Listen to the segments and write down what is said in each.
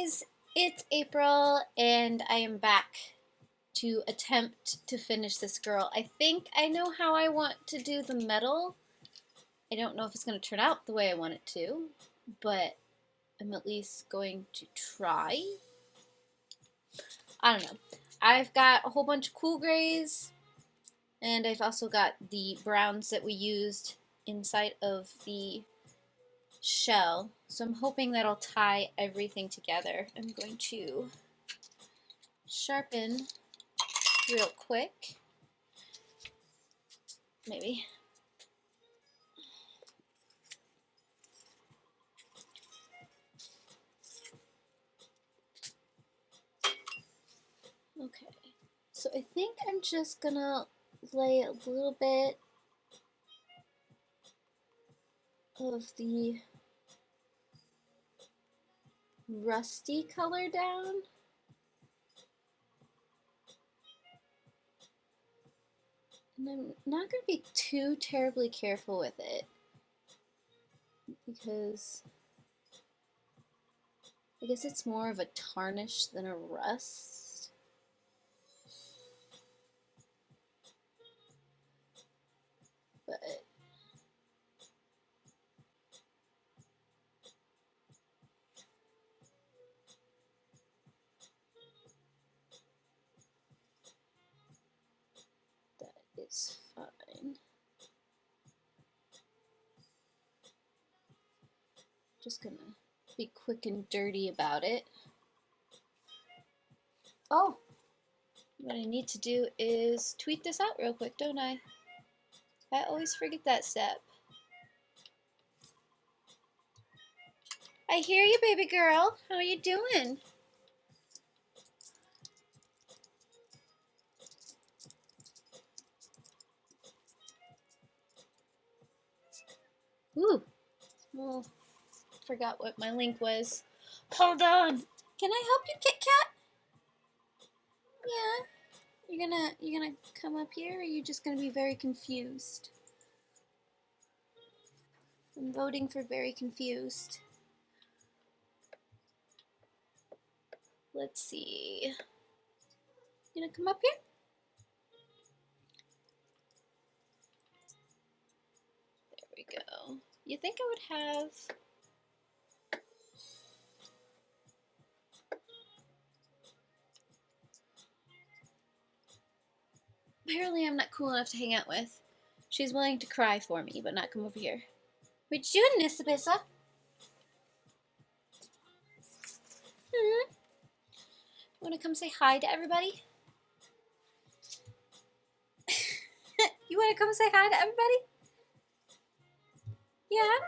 guys, it's April and I am back to attempt to finish this girl. I think I know how I want to do the metal. I don't know if it's going to turn out the way I want it to, but I'm at least going to try. I don't know. I've got a whole bunch of cool grays, and I've also got the browns that we used inside of the shell. So I'm hoping that'll tie everything together. I'm going to sharpen real quick. Maybe. Okay. So I think I'm just gonna lay a little bit of the rusty color down. And I'm not going to be too terribly careful with it because I guess it's more of a tarnish than a rust. But that is fine. Just gonna be quick and dirty about it. Oh, what I need to do is tweet this out real quick, don't I? I always forget that step. I hear you, baby girl. How are you doing? Ooh. Well, forgot what my link was. Hold on. Can I help you, Kit Kat? Yeah. You're gonna come up here, or are you just gonna be very confused? I'm voting for very confused. Let's see. You gonna come up here? There we go. You think I would have... Apparently I'm not cool enough to hang out with. She's willing to cry for me, but not come over here. What you doing, Nisabissa? Want to come say hi to everybody? You want to come say hi to everybody? Yeah?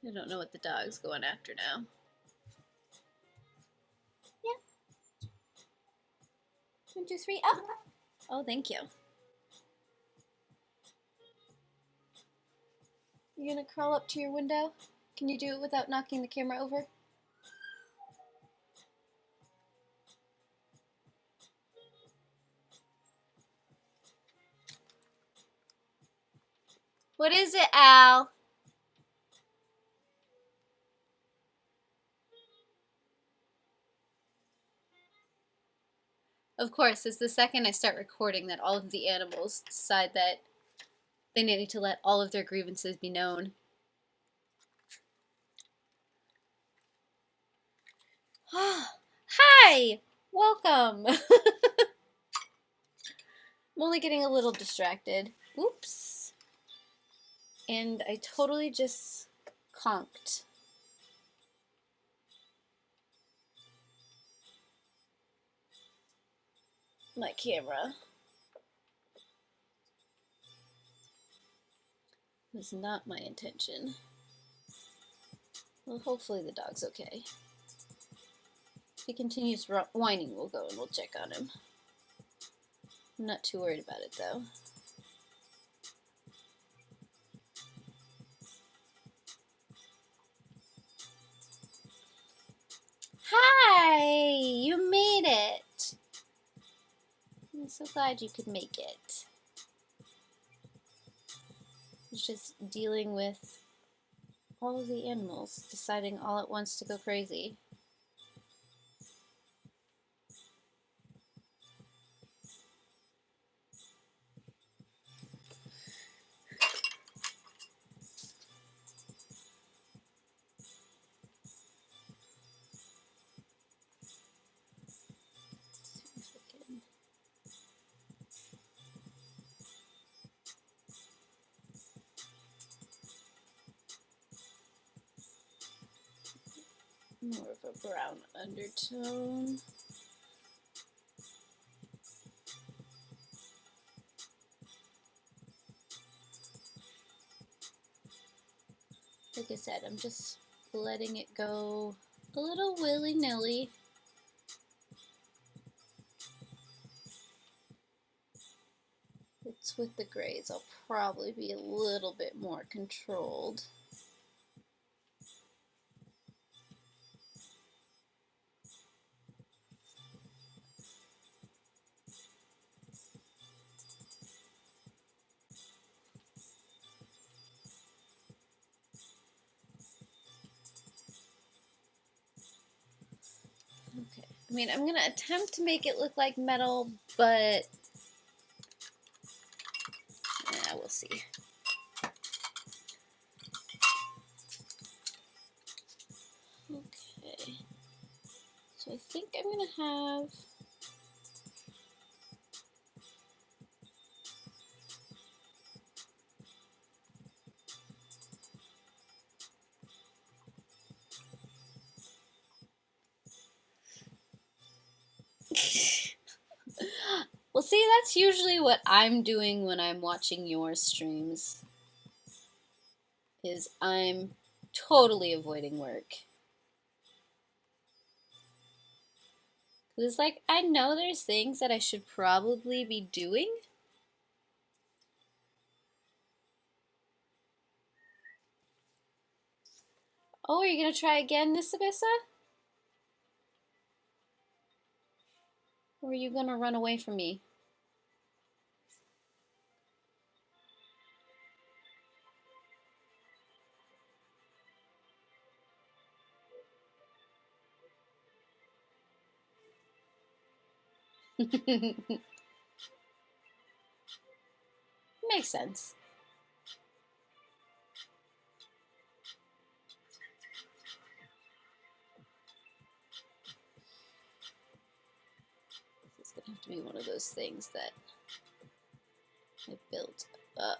I don't know what the dog's going after now. Yeah. 1, 2, 3, up. Oh, thank you. You gonna crawl up to your window? Can you do it without knocking the camera over? What is it, Al? Of course, it's the second I start recording that all of the animals decide that they need to let all of their grievances be known. Hi! Welcome! I'm only getting a little distracted. Oops. And I totally just conked. My camera. It was not my intention. Well, hopefully the dog's okay. If he continues whining, we'll go and we'll check on him. I'm not too worried about it, though. Hi! You made it! I'm so glad you could make it. It's just dealing with all of the animals deciding all at once to go crazy. More of a brown undertone. Like I said, I'm just letting it go a little willy-nilly. It's with the grays, I'll probably be a little bit more controlled. Okay, I mean, I'm gonna attempt to make it look like metal, but yeah, we'll see. Okay, so I think I'm gonna have well, see, that's usually what I'm doing when I'm watching your streams, is I'm totally avoiding work. It's like, I know there's things that I should probably be doing. Oh, are you gonna try again, Nisabissa? Or are you gonna run away from me? Makes sense. This is gonna have to be one of those things that I built up.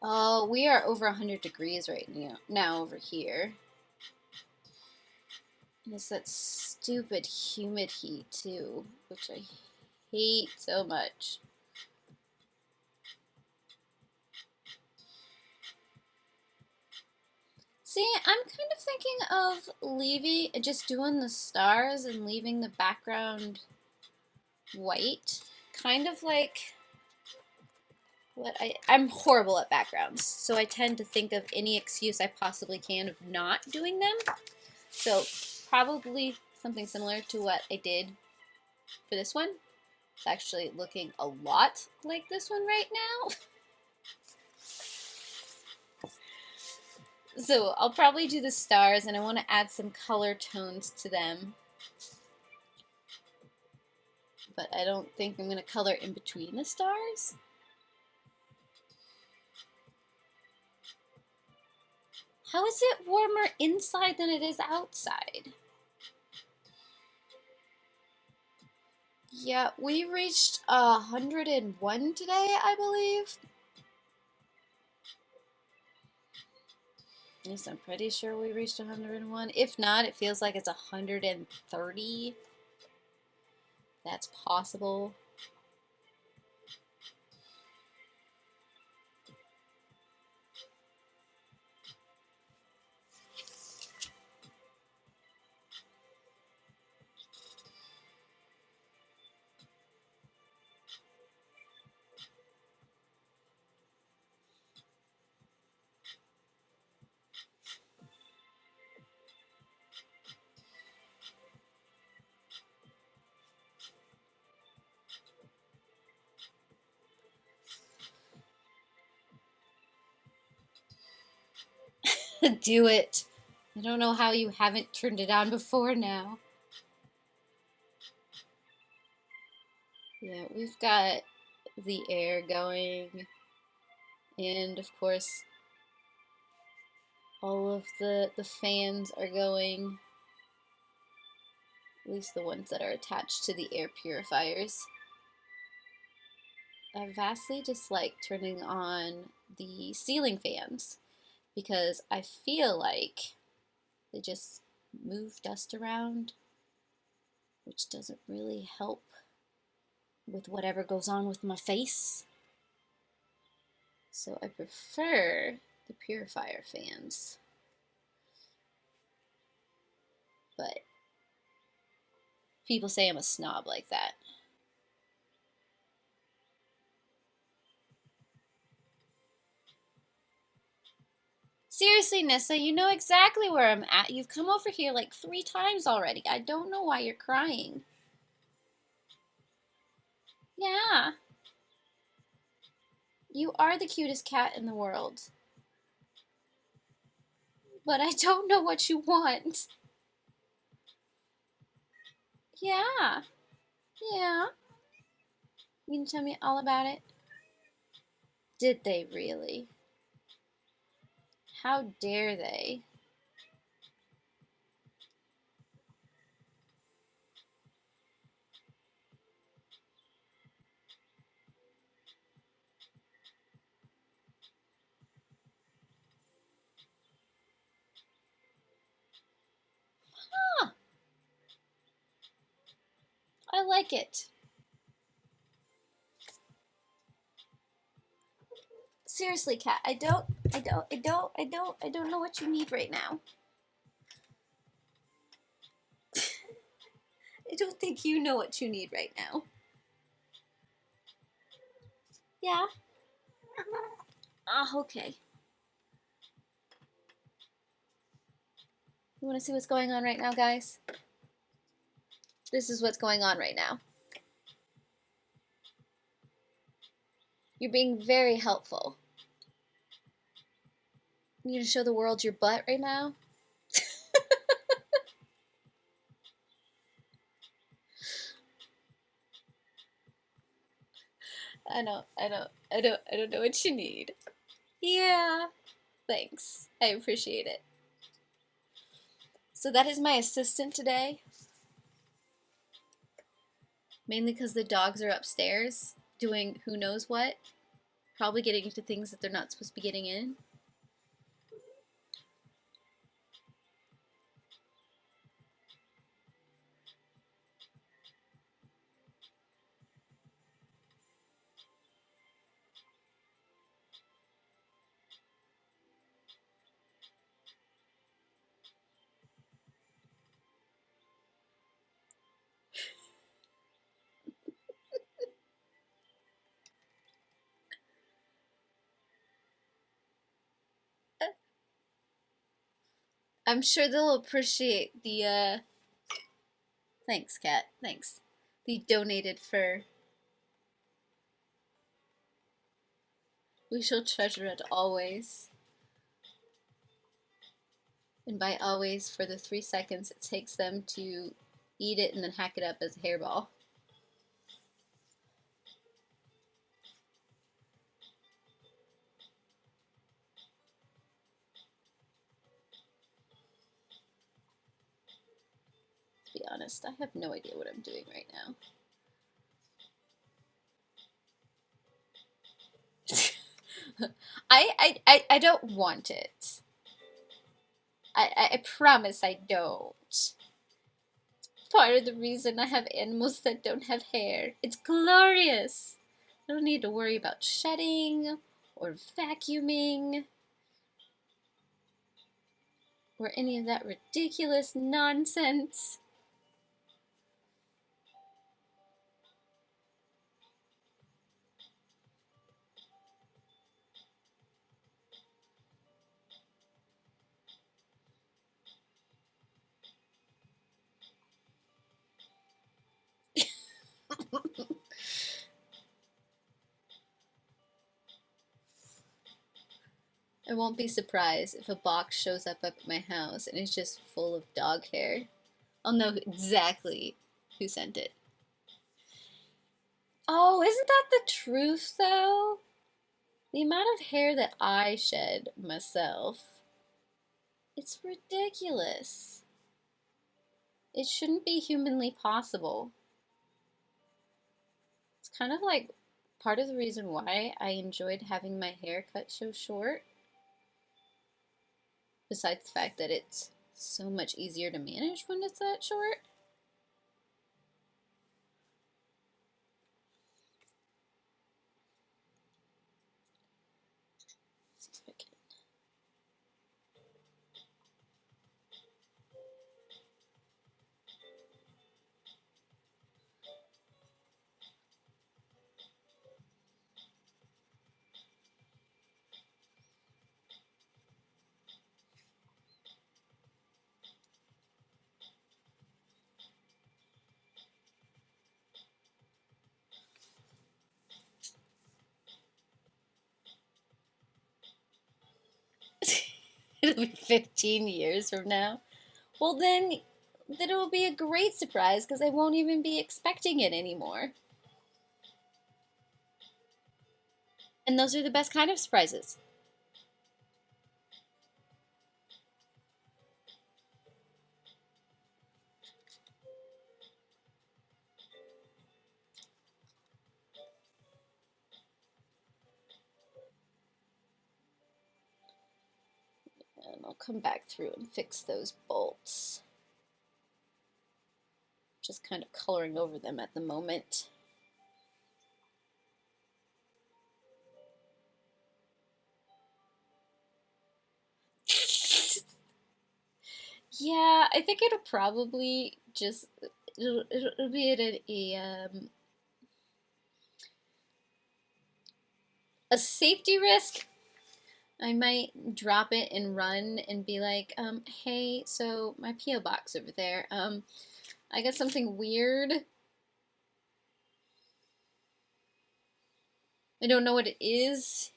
Oh, we are over 100 degrees right now over here. And it's that stupid humid heat too, which I hate so much. See, I'm kind of thinking of leaving, just doing the stars and leaving the background white. Kind of like I'm horrible at backgrounds, so I tend to think of any excuse I possibly can of not doing them. So probably something similar to what I did for this one. It's actually looking a lot like this one right now. So I'll probably do the stars, and I want to add some color tones to them. But I don't think I'm going to color in between the stars. How is it warmer inside than it is outside? Yeah, we reached 101 today, I believe. At least I'm pretty sure we reached 101. If not, it feels like it's 130. That's possible. Do it. I don't know how you haven't turned it on before now. Yeah, we've got the air going, and of course, all of the fans are going, at least the ones that are attached to the air purifiers. I vastly dislike turning on the ceiling fans because I feel like they just move dust around, which doesn't really help with whatever goes on with my face. So I prefer the purifier fans. But people say I'm a snob like that. Seriously, Nissa, you know exactly where I'm at. You've come over here like 3 times already. I don't know why you're crying. Yeah. You are the cutest cat in the world. But I don't know what you want. Yeah. Yeah. You can tell me all about it? Did they really? How dare they? Huh. I like it. Seriously, cat, I don't know what you need right now. I don't think you know what you need right now. Yeah? Okay. You want to see what's going on right now, guys? This is what's going on right now. You're being very helpful. You need to show the world your butt right now? I don't know what you need. Yeah, thanks. I appreciate it. So that is my assistant today. Mainly because the dogs are upstairs doing who knows what. Probably getting into things that they're not supposed to be getting in. I'm sure they'll appreciate the, thanks, cat. Thanks. The donated fur. We shall treasure it always. And by always, for the 3 seconds it takes them to eat it and then hack it up as a hairball. To be honest, I have no idea what I'm doing right now. I don't want it. I promise I don't. Part of the reason I have animals that don't have hair. It's glorious. I don't need to worry about shedding or vacuuming or any of that ridiculous nonsense. I won't be surprised if a box shows up at my house and it's just full of dog hair. I'll know exactly who sent it. Oh, isn't that the truth though? The amount of hair that I shed myself, it's ridiculous. It shouldn't be humanly possible. It's kind of like part of the reason why I enjoyed having my hair cut so short, besides the fact that it's so much easier to manage when it's that short. Let's see if I can. It'll be 15 years from now. Well, then it'll be a great surprise because I won't even be expecting it anymore. And those are the best kind of surprises. And I'll come back through and fix those bolts. Just kind of coloring over them at the moment. Yeah, I think it'll probably just it'll be at a safety risk. I might drop it and run and be like, hey, so my P.O. box over there, I got something weird. I don't know what it is.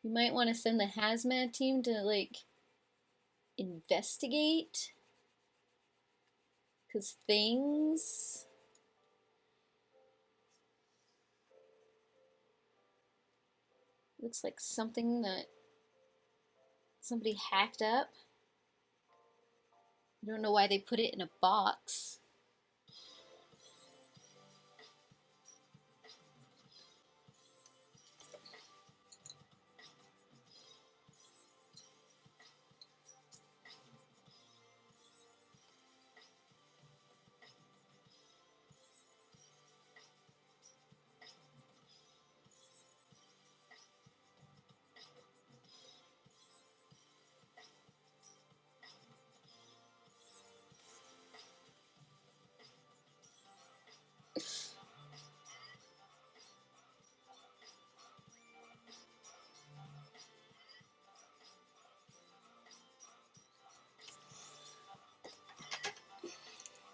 You might want to send the hazmat team to, like, investigate. Because things... Looks like something that somebody hacked up. I don't know why they put it in a box.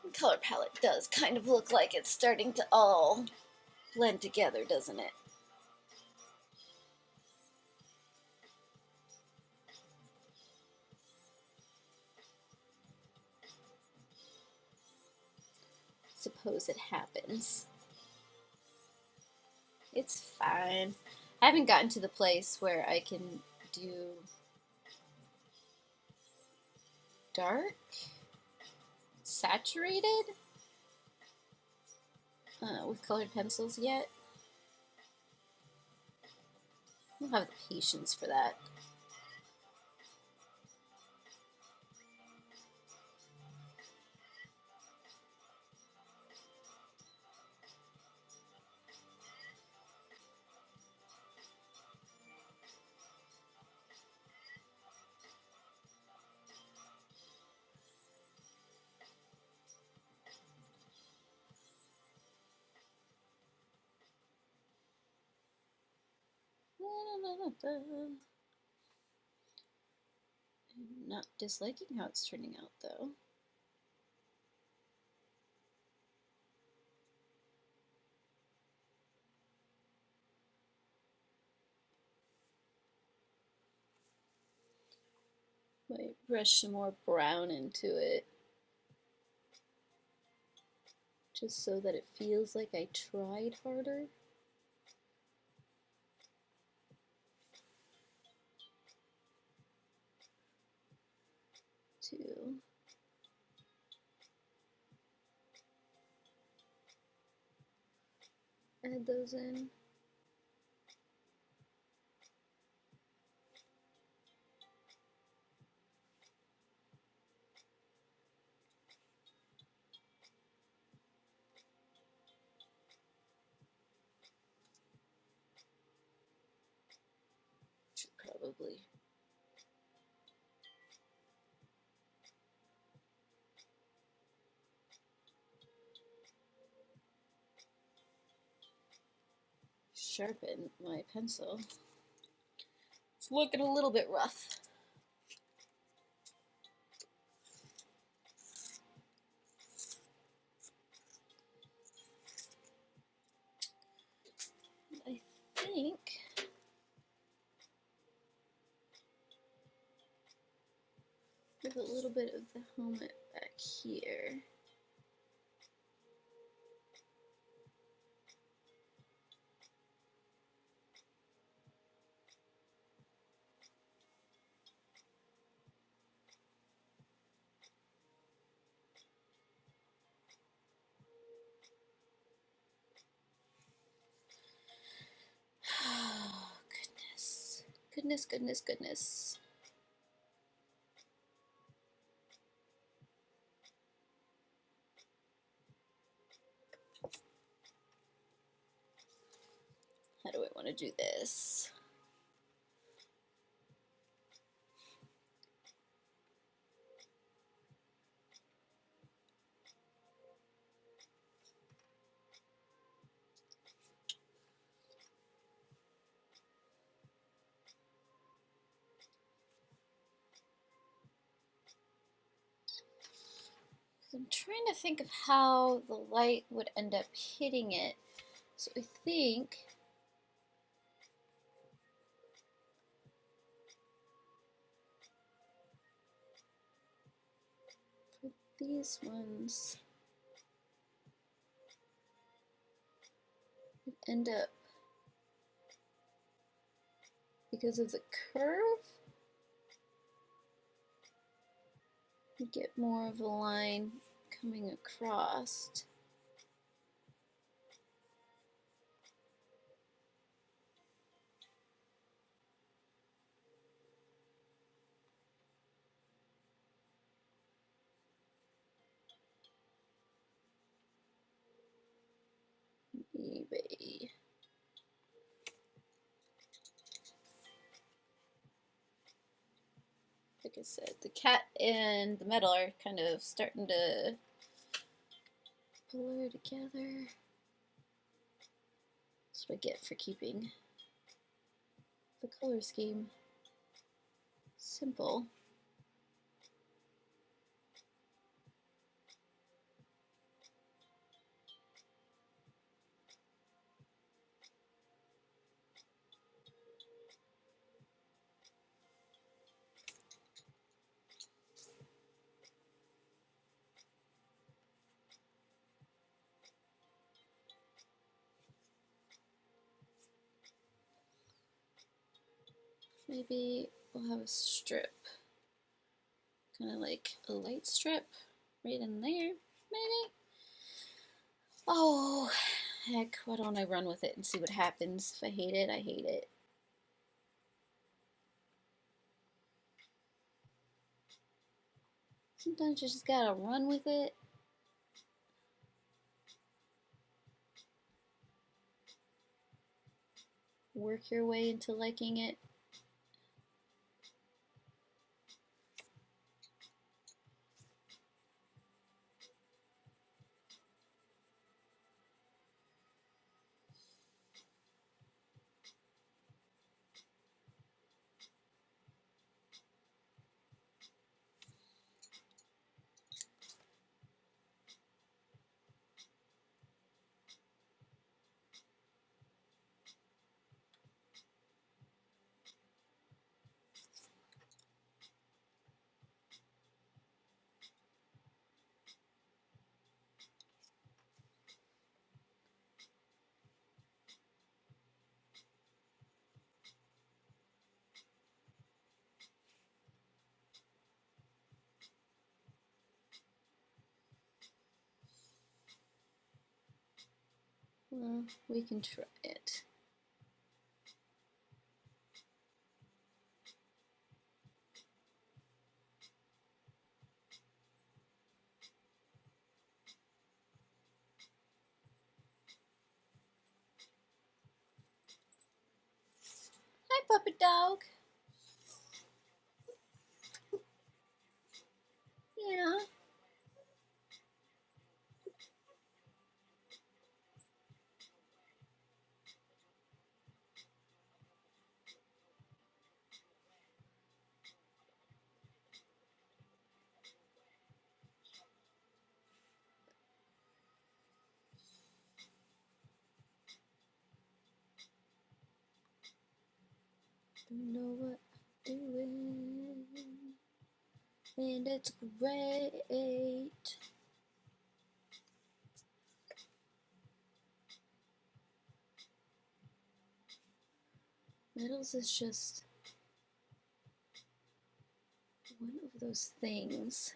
The color palette does kind of look like it's starting to all blend together, doesn't it? Suppose it happens. It's fine. I haven't gotten to the place where I can do dark, saturated with colored pencils yet. I don't have the patience for that. I'm not disliking how it's turning out, though. Might brush some more brown into it, just so that it feels like I tried harder. To add those in. Should probably sharpen my pencil. It's looking a little bit rough. I think with a little bit of the helmet back here. Oh, goodness. Goodness, goodness, goodness. How do I want to do this? I'm trying to think of how the light would end up hitting it. So I think for these ones, it end up, because of the curve, you get more of a line coming across. Maybe. Like I said, the cat and the metal are kind of starting to blur together. That's what I get for keeping the color scheme simple. Maybe we'll have a strip, kind of like a light strip right in there, maybe. Oh, heck, why don't I run with it and see what happens? If I hate it, I hate it. Sometimes you just gotta run with it. Work your way into liking it. Well, we can try it. Hi, puppy dog. Yeah. Don't know what I'm doing, and it's great. Metals is just one of those things.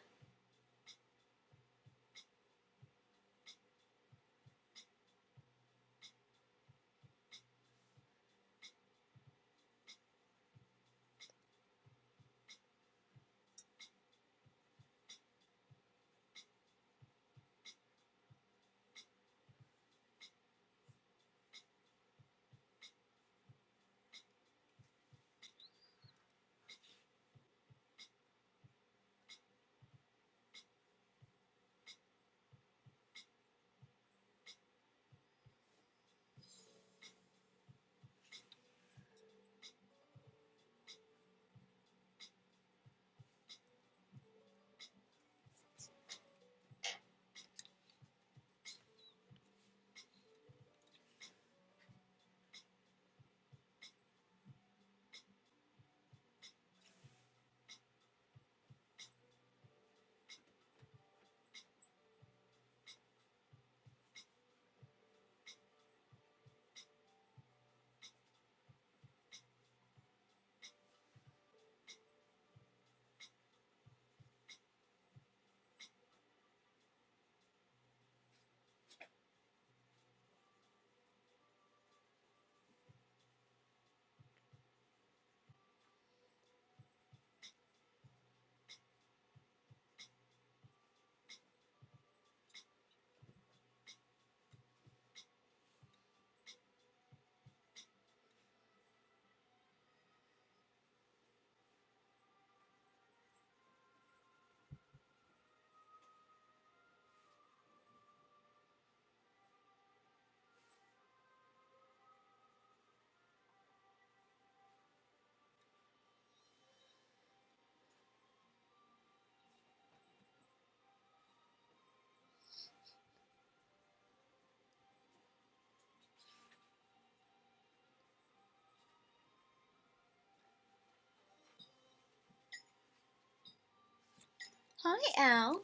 Hi, Al.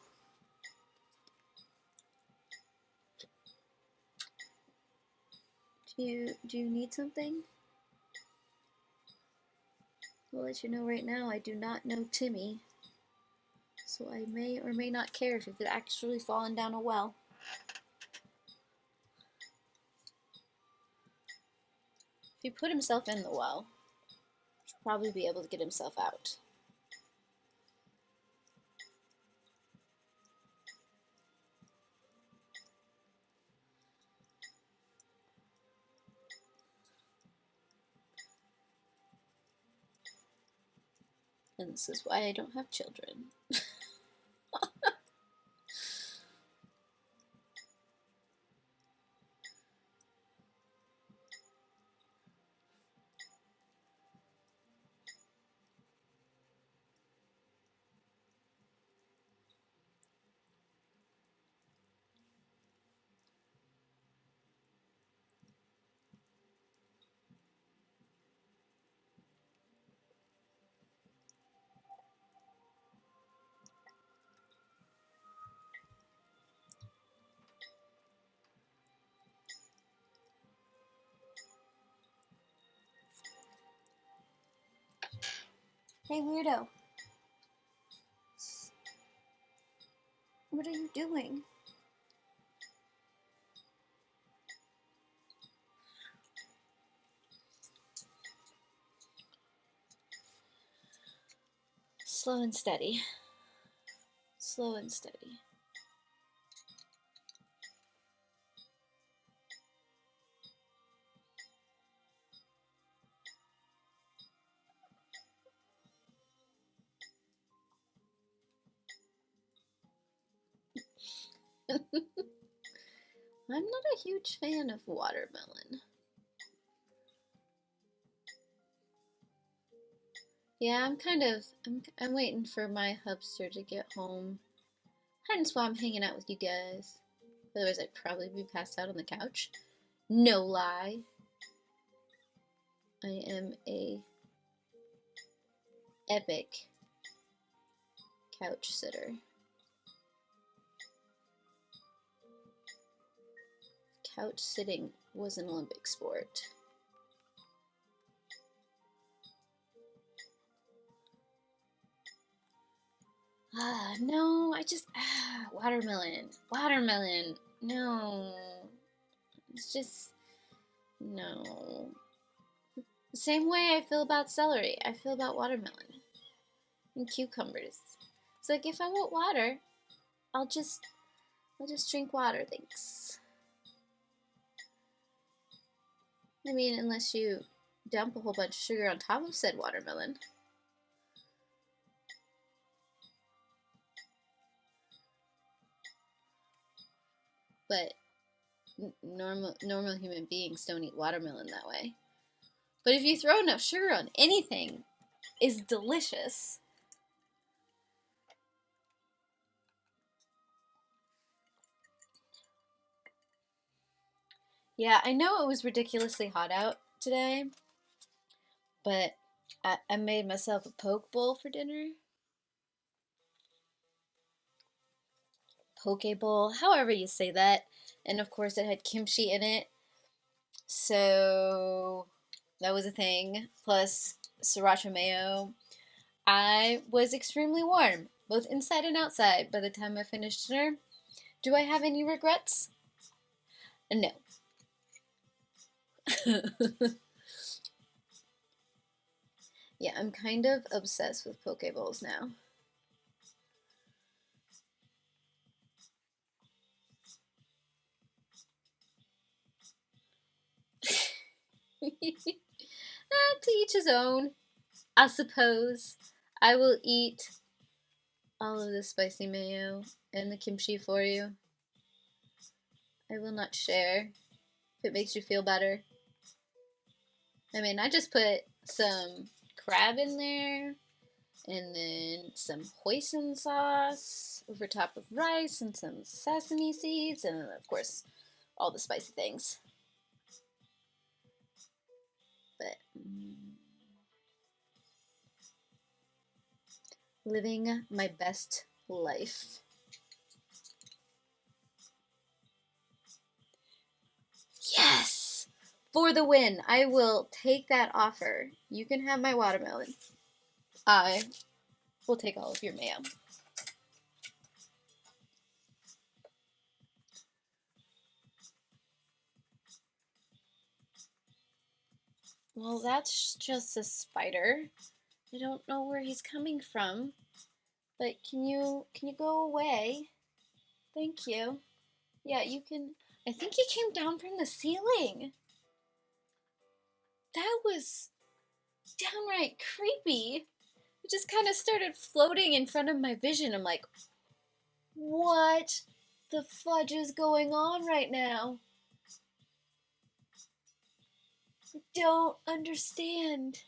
Do you need something? I'll let you know right now, I do not know Timmy, so I may or may not care if it's actually fallen down a well. If he put himself in the well, he'll probably be able to get himself out. And this is why I don't have children. Hey, weirdo. What are you doing? Slow and steady. Slow and steady. I'm not a huge fan of watermelon. Yeah, I'm waiting for my hubster to get home. Hence why I'm hanging out with you guys. Otherwise I'd probably be passed out on the couch. No lie. I am a epic couch sitter. Couch sitting was an Olympic sport. No, watermelon. Watermelon. No. It's just, no. The same way I feel about celery, I feel about watermelon and cucumbers. It's like if I want water, I'll just drink water, thanks. I mean, unless you dump a whole bunch of sugar on top of said watermelon. But normal human beings don't eat watermelon that way. But if you throw enough sugar on anything, it's delicious. Yeah, I know it was ridiculously hot out today, but I made myself a poke bowl for dinner. Poke bowl, however you say that. And of course it had kimchi in it. So that was a thing. Plus sriracha mayo. I was extremely warm, both inside and outside, by the time I finished dinner. Do I have any regrets? No. Yeah, I'm kind of obsessed with poke bowls now. To each his own, I suppose. I will eat all of the spicy mayo and the kimchi for you. I will not share if it makes you feel better. I mean, I just put some crab in there and then some hoisin sauce over top of rice and some sesame seeds and then, of course, all the spicy things. But living my best life. Yes! For the win. I will take that offer. You can have my watermelon. I will take all of your mayo. Well, that's just a spider. I don't know where he's coming from. But can you go away? Thank you. Yeah, you can. I think he came down from the ceiling. That was downright creepy. It just kind of started floating in front of my vision. I'm like, what the fudge is going on right now? I don't understand.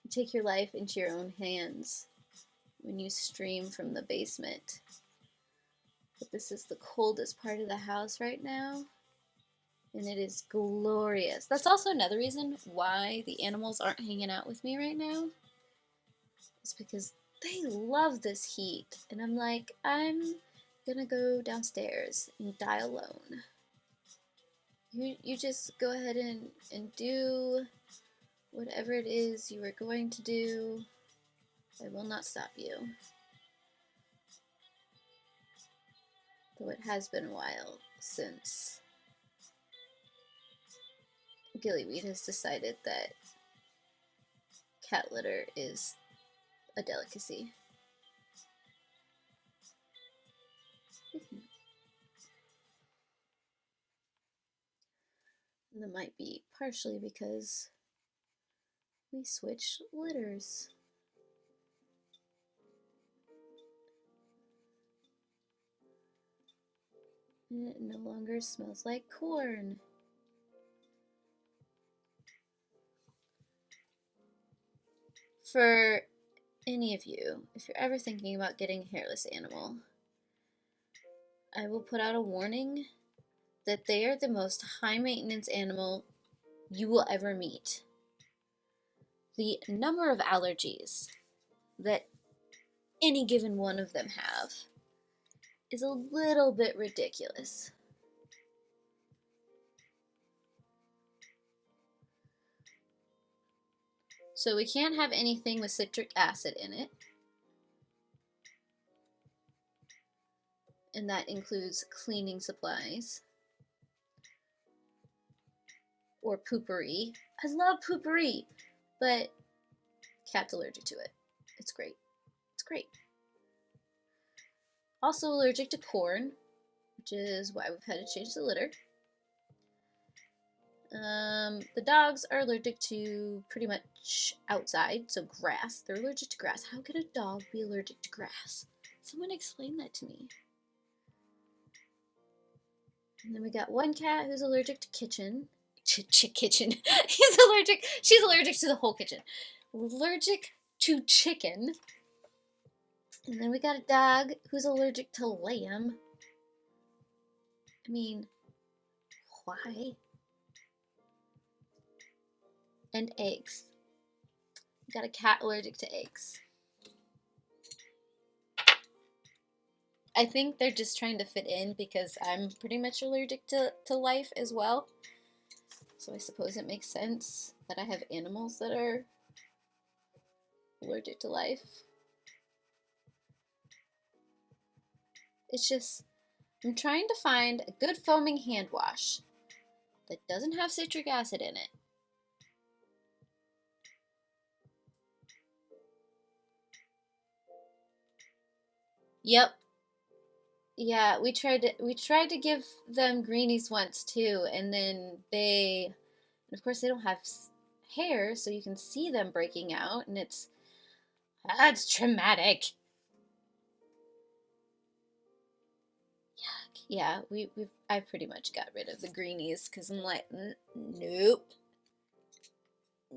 Take your life into your own hands when you stream from the basement. But this is the coldest part of the house right now, and it is glorious. That's also another reason why the animals aren't hanging out with me right now. It's because they love this heat, and I'm like, I'm gonna go downstairs and die alone. You just go ahead and do whatever it is you are going to do. I will not stop you. Though it has been a while since Gillyweed has decided that cat litter is a delicacy. And that might be partially because we switched litters. And it no longer smells like corn. For any of you, if you're ever thinking about getting a hairless animal, I will put out a warning that they are the most high maintenance animal you will ever meet. The number of allergies that any given one of them have is a little bit ridiculous. So we can't have anything with citric acid in it. And that includes cleaning supplies. Or poopery. I love poopery, but cat's allergic to it. It's great. It's great. Also allergic to corn, which is why we've had to change the litter. The dogs are allergic to pretty much outside, so grass. They're allergic to grass. How could a dog be allergic to grass? Someone explain that to me. And then we got one cat who's allergic to kitchen. Kitchen. She's allergic to the whole kitchen. Allergic to chicken. And then we got a dog who's allergic to lamb. I mean, why? And eggs. We got a cat allergic to eggs. I think they're just trying to fit in because I'm pretty much allergic to life as well. So I suppose it makes sense that I have animals that are allergic to life. It's just, I'm trying to find a good foaming hand wash that doesn't have citric acid in it. Yep. Yeah, we tried to give them greenies once too, and then of course they don't have hair, so you can see them breaking out, and that's traumatic. Yuck. Yeah, I pretty much got rid of the greenies because I'm like, nope,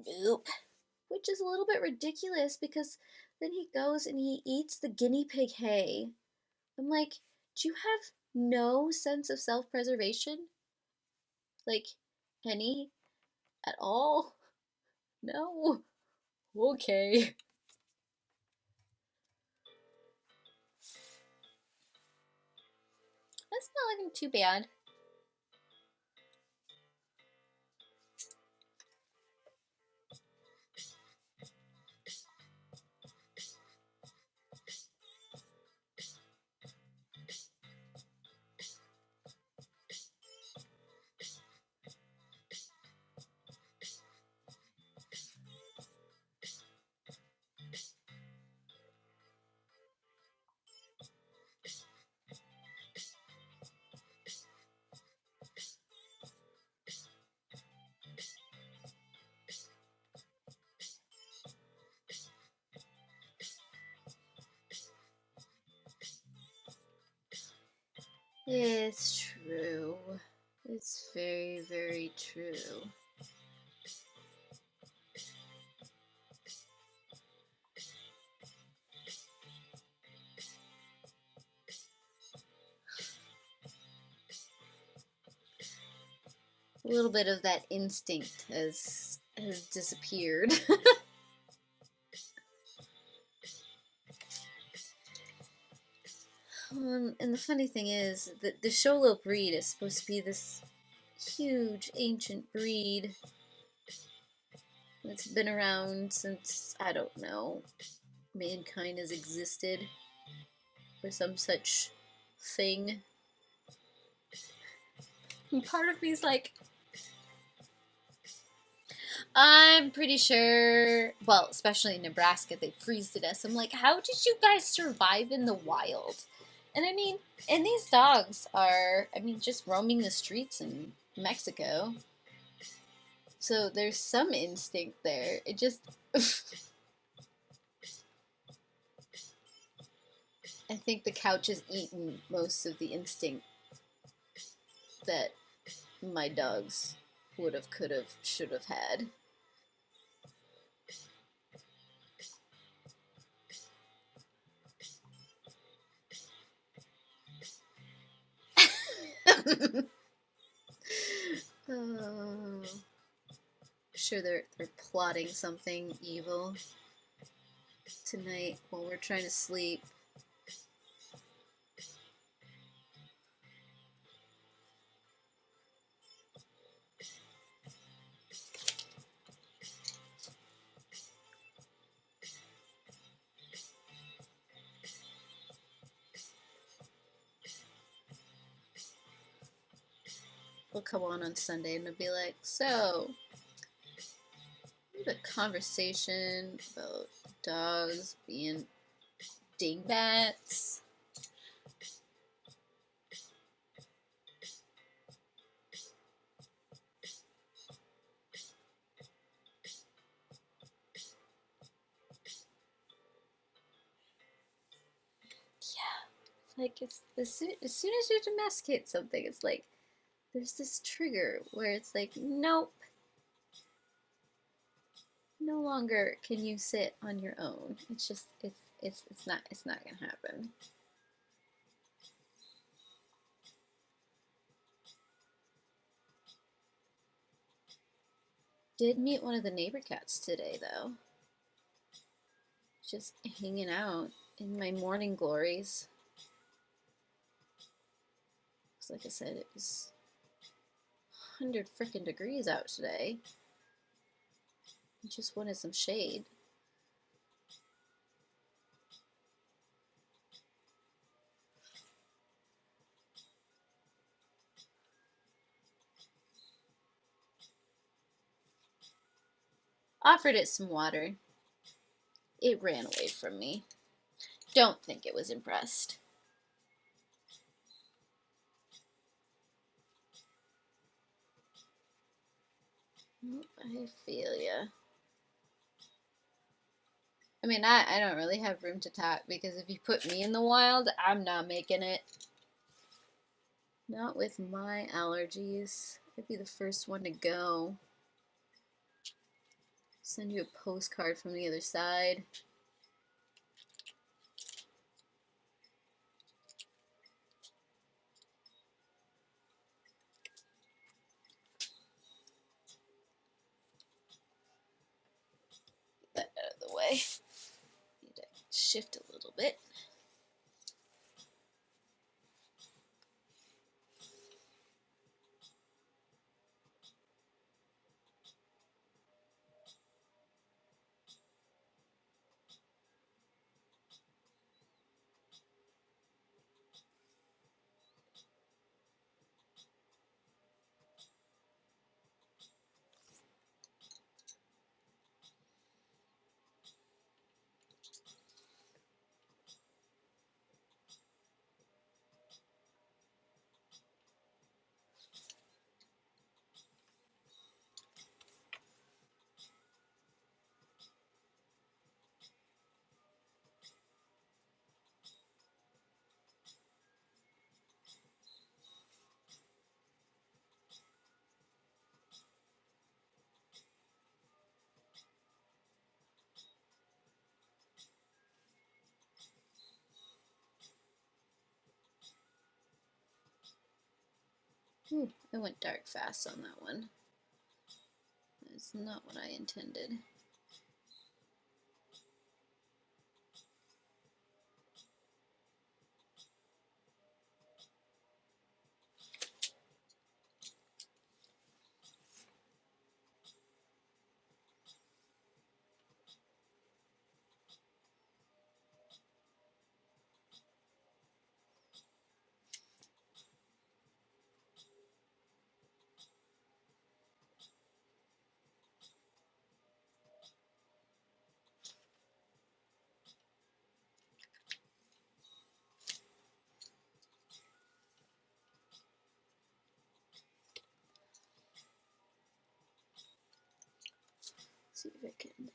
nope, which is a little bit ridiculous because then he goes and he eats the guinea pig hay. I'm like, do you have no sense of self-preservation? Like, any at all? No. Okay. That's not looking too bad. It's true. It's very, very true. A little bit of that instinct has disappeared. And the funny thing is that the Sholo breed is supposed to be this huge ancient breed that's been around since, I don't know, mankind has existed or some such thing. And part of me is like, I'm pretty sure, well, especially in Nebraska, they freeze to death. I'm like, how did you guys survive in the wild? And I mean, and these dogs are, I mean, just roaming the streets in Mexico. So there's some instinct there. It just. I think the couch has eaten most of the instinct that my dogs would have, could have, should have had. Oh, sure they're plotting something evil tonight while we're trying to sleep. We'll come on Sunday and it'll be like, so, we had a conversation about dogs being dingbats. Like, it's as soon as you domesticate something, it's like there's this trigger where it's like, nope, no longer can you sit on your own. It's just it's not gonna happen. Did meet one of the neighbor cats today though. Just hanging out in my morning glories. Like I said, it was 100 frickin' degrees out today. I just wanted some shade. Offered it some water. It ran away from me. Don't think it was impressed. I feel ya. I mean, I don't really have room to talk because if you put me in the wild, I'm not making it. Not with my allergies. I'd be the first one to go. Send you a postcard from the other side. Get that out of the way. Need to shift a little bit. Ooh, I went dark fast on that one. That's not what I intended. See if I can.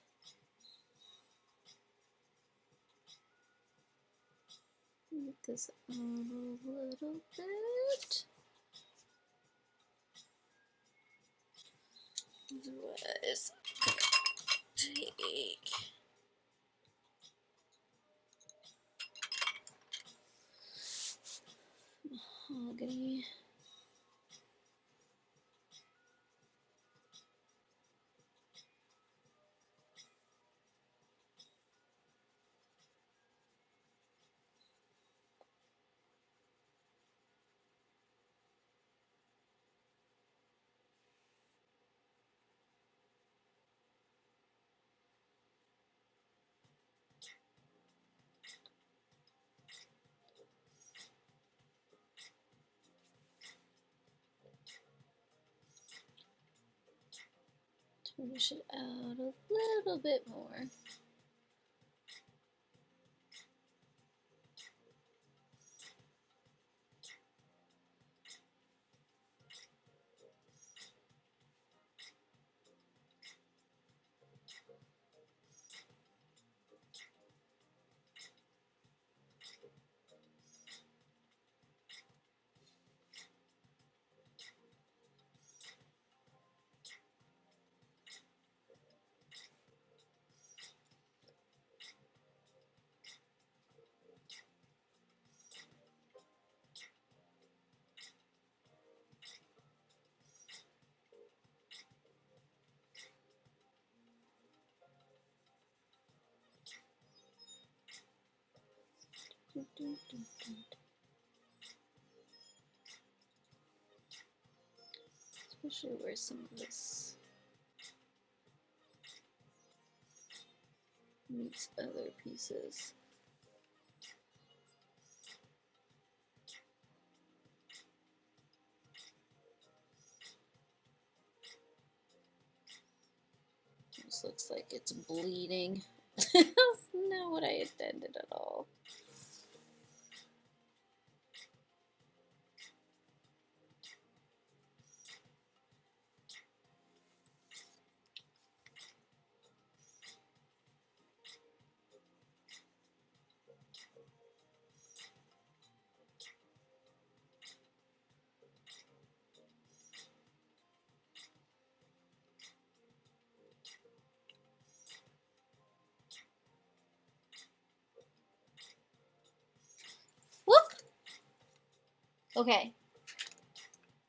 Move this on a little bit. Otherwise, take mahogany. Push it out a little bit more. Especially where some of this meets other pieces. This looks like it's bleeding. That's not what I intended at all. Whoop! Okay.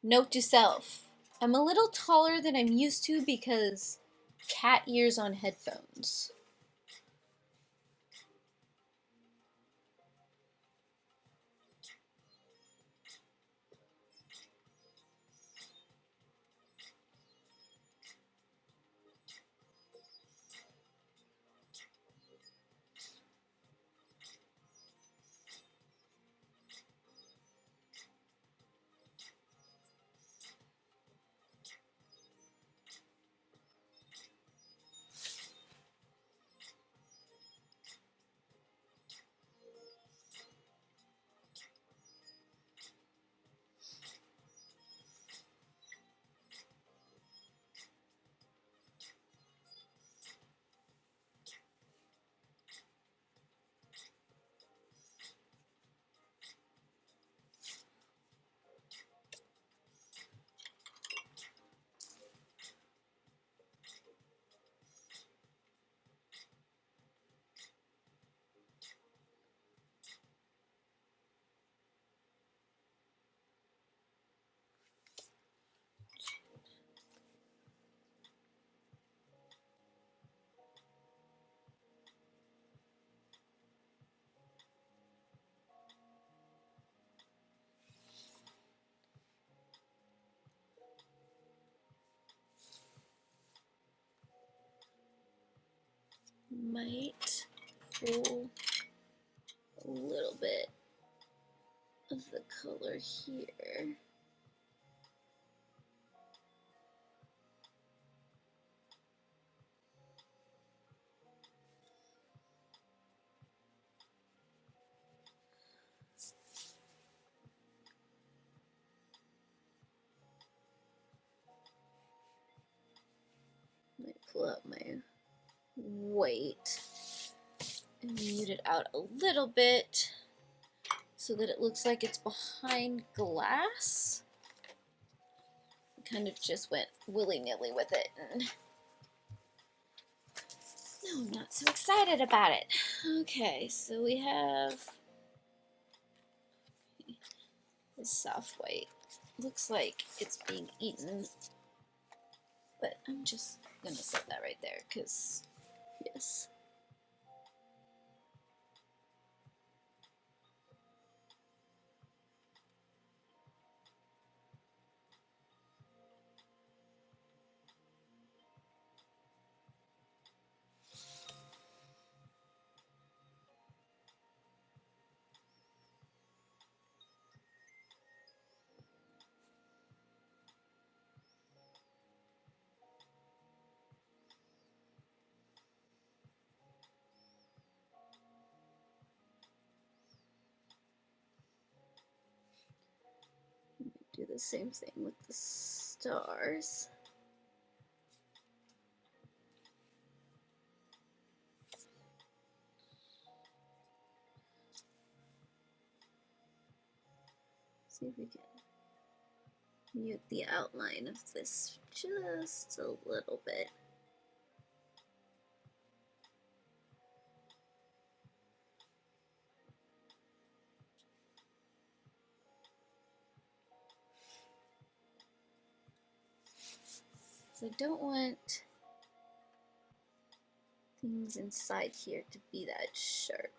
Note to self. I'm a little taller than I'm used to because cat ears on headphones. Might pull a little bit of the color here. Might pull pull out my white and mute it out a little bit so that it looks like it's behind glass. I kind of just went willy-nilly with it, and no, I'm not so excited about it. Okay, so we have this soft white. Looks like it's being eaten, but I'm just gonna set that right there because, yes. Do the same thing with the stars. See if we can mute the outline of this just a little bit. So I don't want things inside here to be that sharp.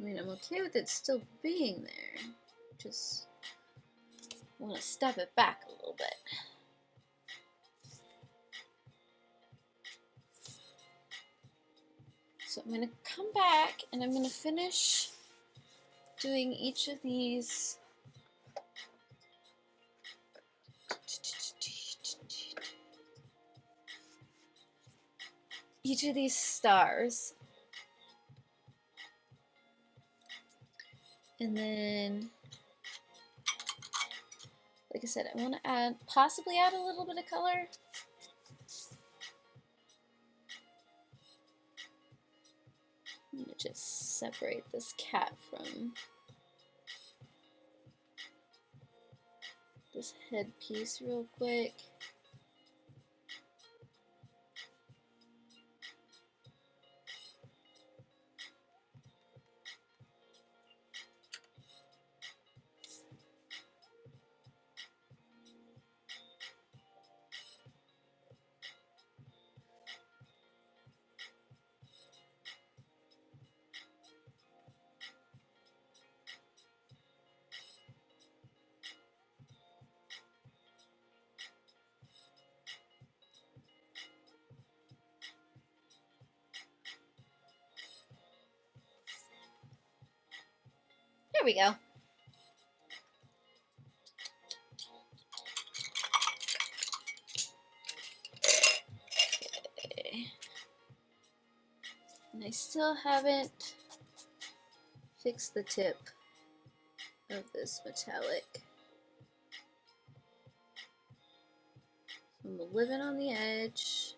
I mean, I'm okay with it still being there. Just want to step it back a little bit. So I'm going to come back and I'm going to finish doing each of these stars. And then, like I said, I want to possibly add a little bit of color. I'm going to just separate this cat from this headpiece real quick. There we go. Okay. And I still haven't fixed the tip of this metallic. So I'm living on the edge.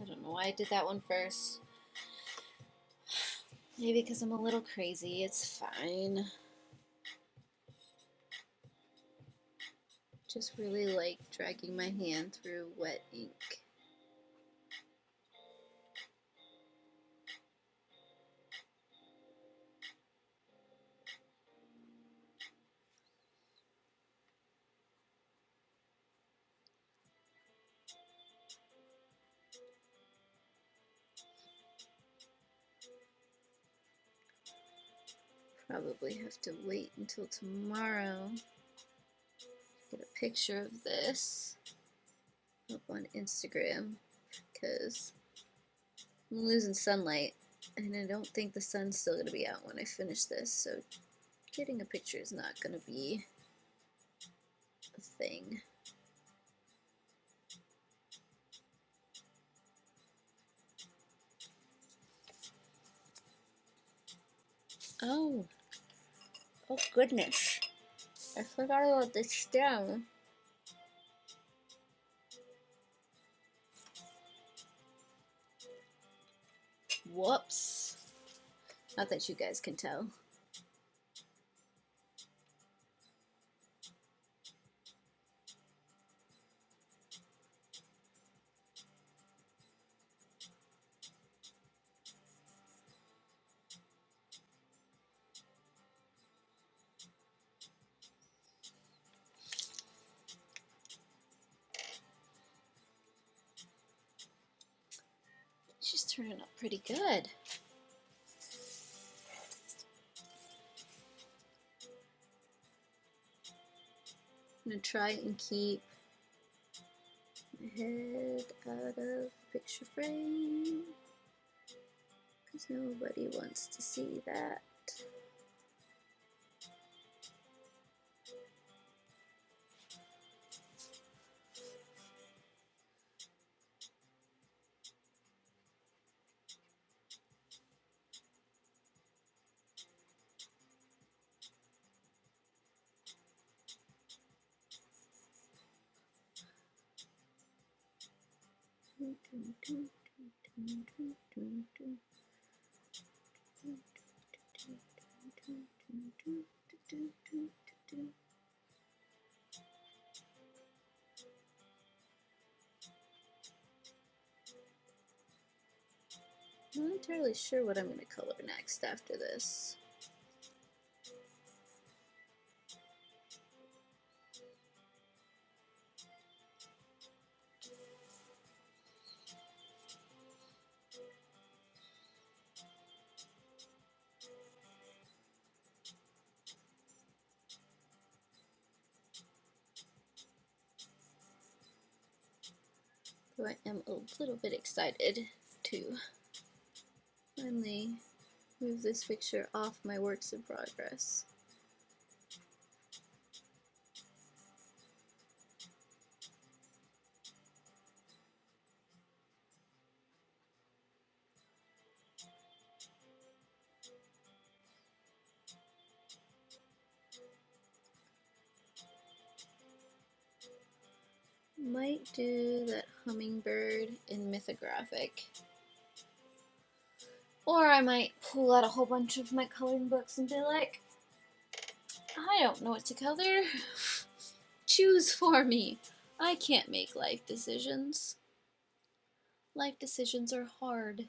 I don't know why I did that one first. Maybe because I'm a little crazy. It's fine. Just really like dragging my hand through wet ink. Probably have to wait until tomorrow to get a picture of this up on Instagram because I'm losing sunlight and I don't think the sun's still going to be out when I finish this, so getting a picture is not going to be a thing. Oh goodness, I forgot about the stem. Whoops. Not that you guys can tell. She's turning out pretty good. I'm gonna try and keep my head out of the picture frame because nobody wants to see that. I'm not entirely sure what I'm going to color next after this. So I am a little bit excited to finally move this picture off my works in progress. Might do that hummingbird in mythographic. Or I might pull out a whole bunch of my coloring books and be like, I don't know what to color. Choose for me. I can't make life decisions. Life decisions are hard.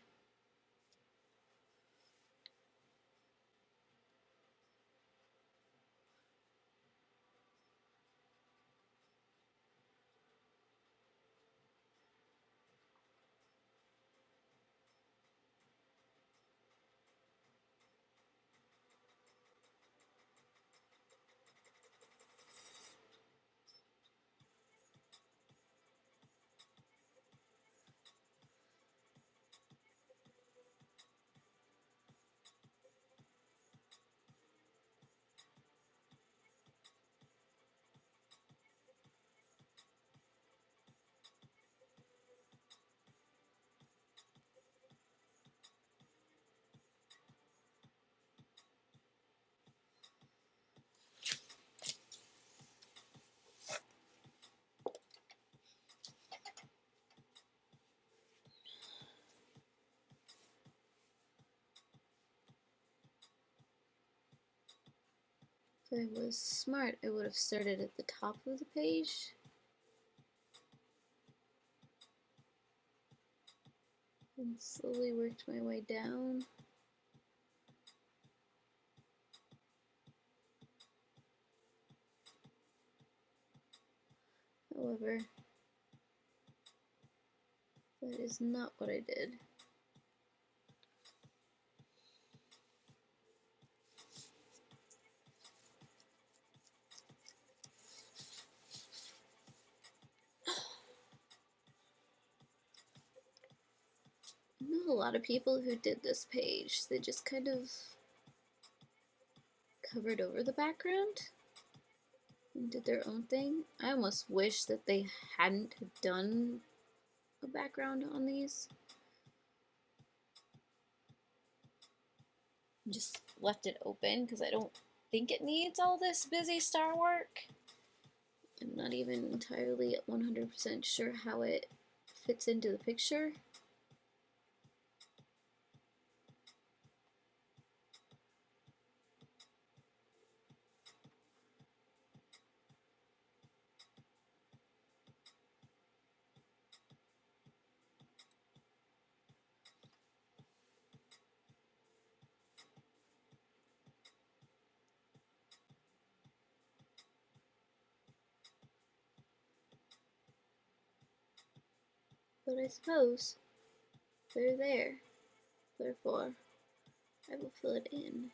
If I was smart, I would have started at the top of the page. And slowly worked my way down. However, that is not what I did. know a lot of people who did this page. They just kind of covered over the background and did their own thing. I almost wish that they hadn't done a background on these. Just left it open because I don't think it needs all this busy star work. I'm not even entirely 100% sure how it fits into the picture. But I suppose they're there. Therefore, I will fill it in.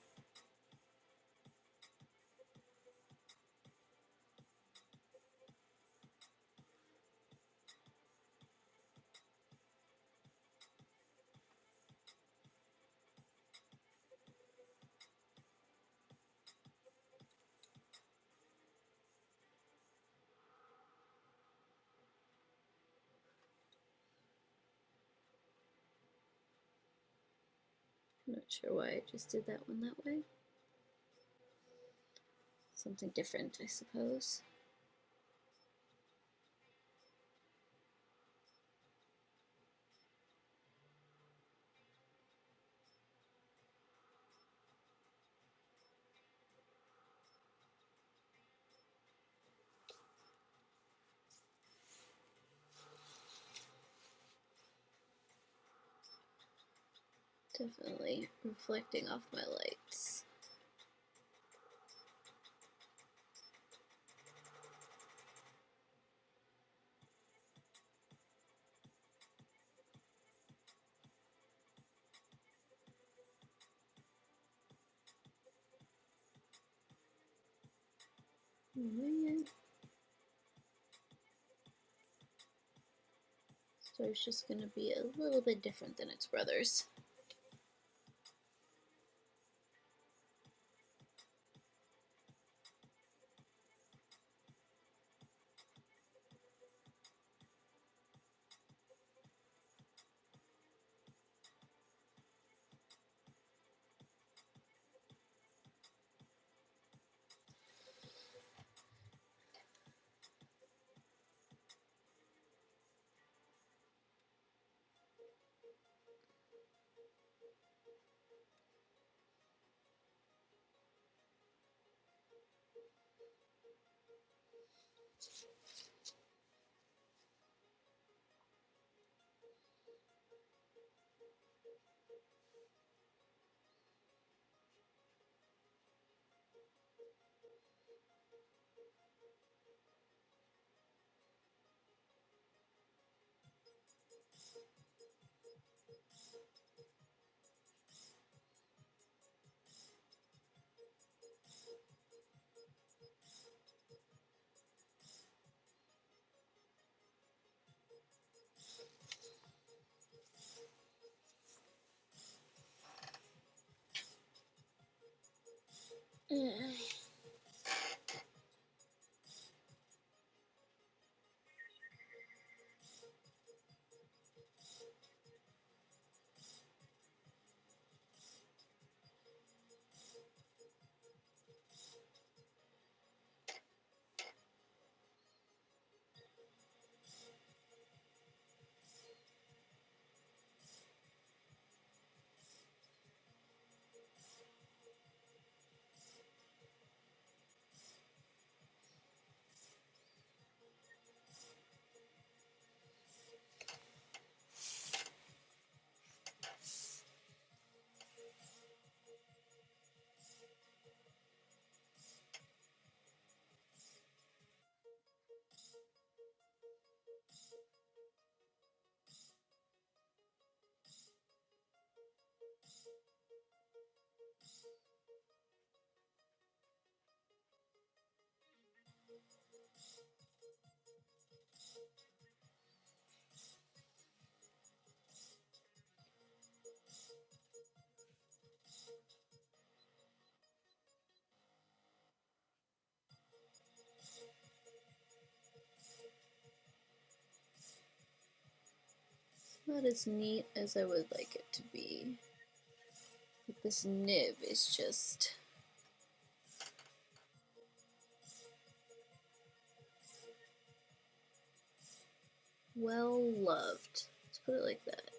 I'm not sure why I just did that one that way. Something different, I suppose. Definitely reflecting off my lights. So it's just going to be a little bit different than its brothers. not as neat as I would like it to be. But this nib is just well loved. Let's put it like that.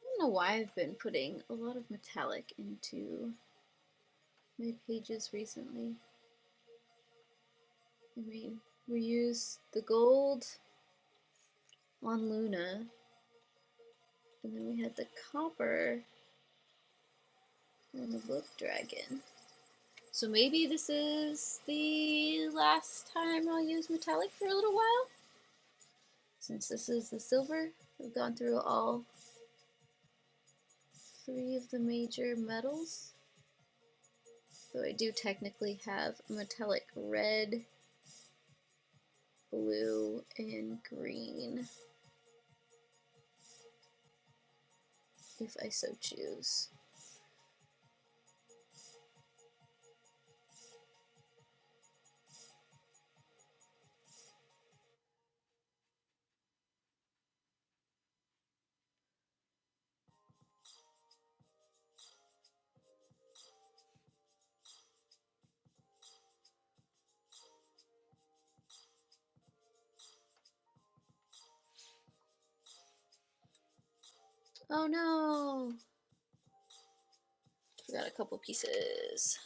I don't know why I've been putting a lot of metallic into my pages recently. I mean, we used the gold on Luna, and then we had the copper on the book dragon. So maybe this is the last time I'll use metallic for a little while. Since this is the silver, we've gone through all 3 of the major metals. So I do technically have metallic red, blue, and green, if I so choose. Oh no! Forgot a couple pieces.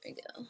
There we go.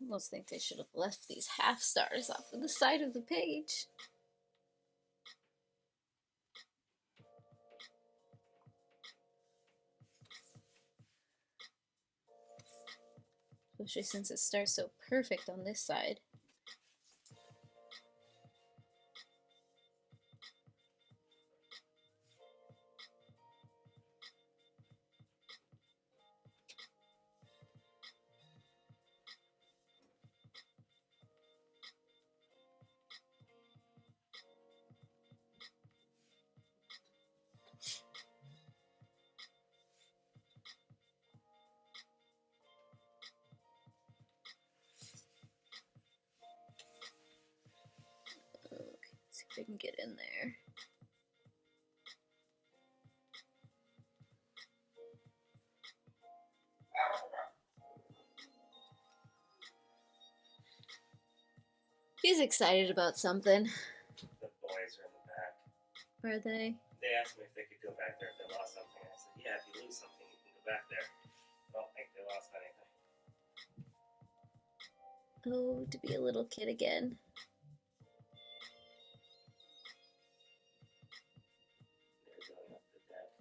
I almost think they should have left these half stars off of the side of the page. Especially since it starts so perfect on this side. If I can get in there. He's excited about something. The boys are in the back. Are they? They asked me if they could go back there if they lost something. I said, yeah, if you lose something, you can go back there. I don't think they lost anything. Oh, to be a little kid again. They're going up the deck.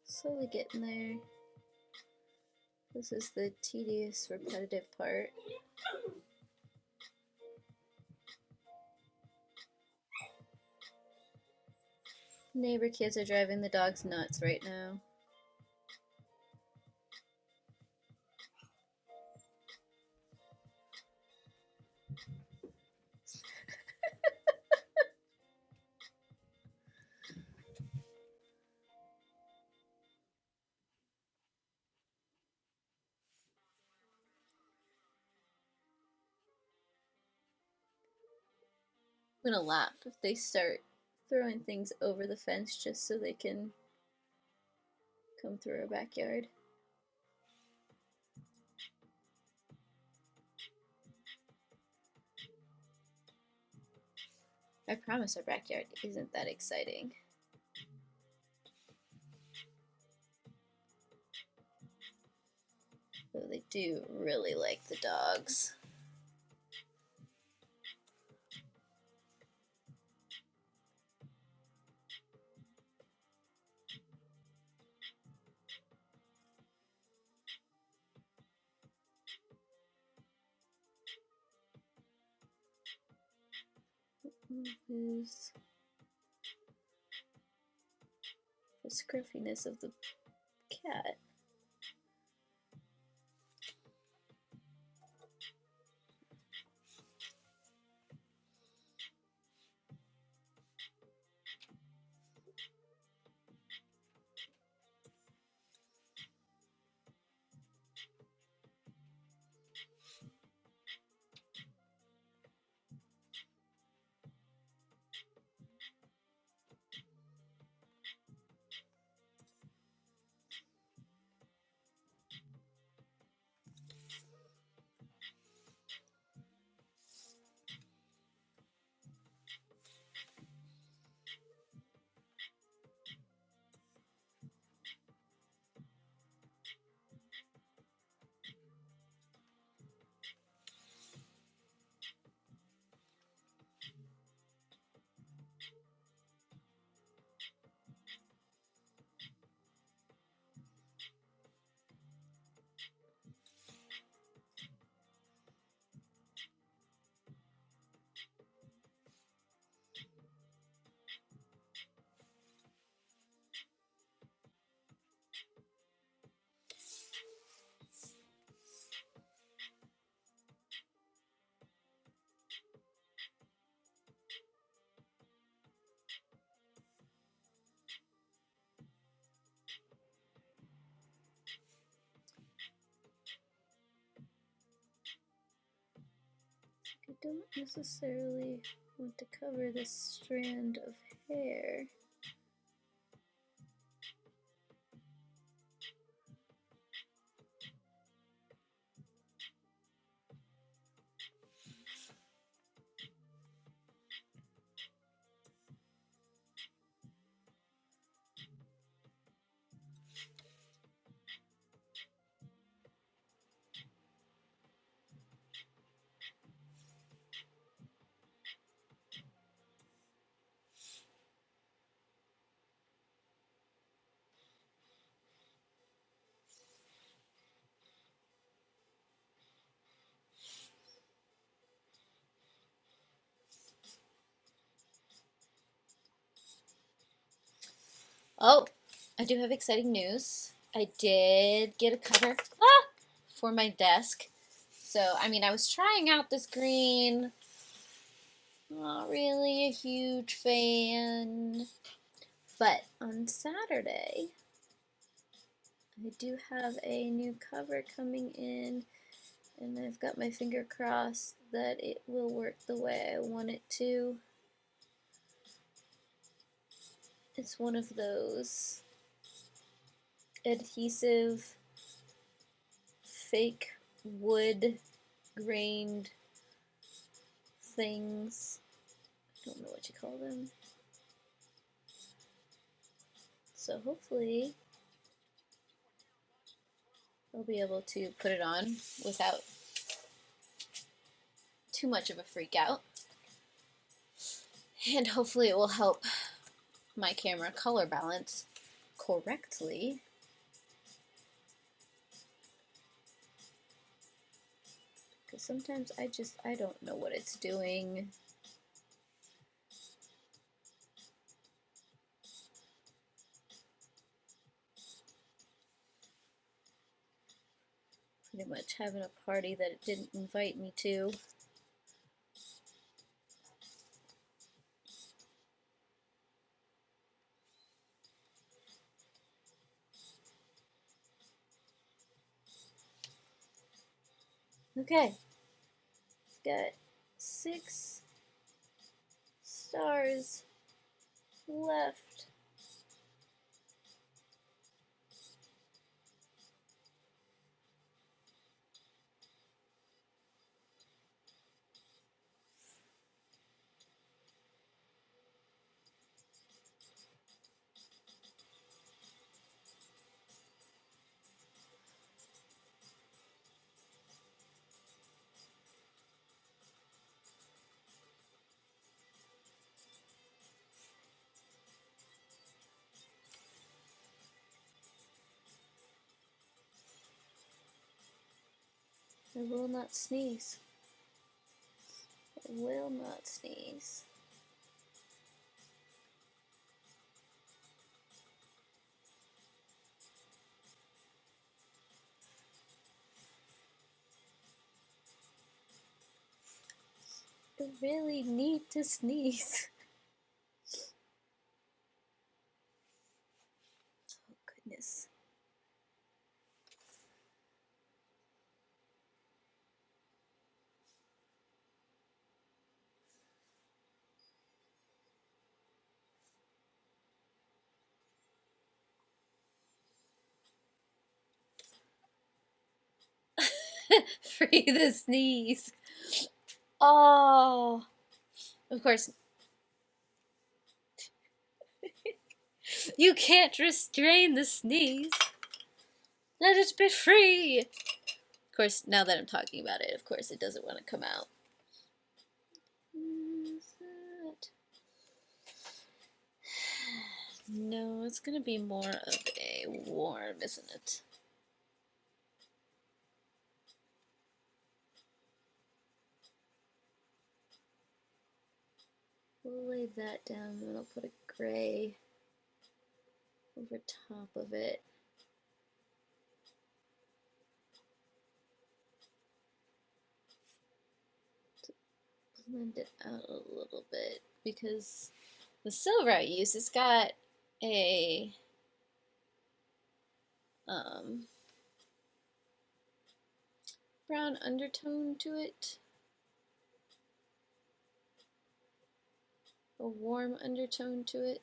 Slowly getting there. This is the tedious, repetitive part. Neighbor kids are driving the dogs nuts right now. I'm gonna laugh if they start throwing things over the fence just so they can come through our backyard. I promise our backyard isn't that exciting. Though they do really like the dogs. Lose the scruffiness of the cat. I don't necessarily want to cover this strand of hair. Oh, I do have exciting news. I did get a cover for my desk. So, I mean, I was trying out this green. Not really a huge fan. But on Saturday, I do have a new cover coming in. And I've got my finger crossed that it will work the way I want it to. It's one of those adhesive, fake wood grained things. I don't know what you call them. So hopefully I'll be able to put it on without too much of a freak out. And hopefully it will help my camera color balance correctly. Because sometimes I don't know what it's doing. Pretty much having a party that it didn't invite me to. Okay, got 6 stars left. I will not sneeze. I will not sneeze. I really need to sneeze. Oh, goodness. Free the sneeze. Oh, of course. You can't restrain the sneeze. Let it be free. Of course, now that I'm talking about it, of course it doesn't want to come out. No, it's going to be more of a warm, isn't it? We'll lay that down and I'll put a gray over top of it. To blend it out a little bit, because the silver I use has got a brown undertone to it, a warm undertone to it.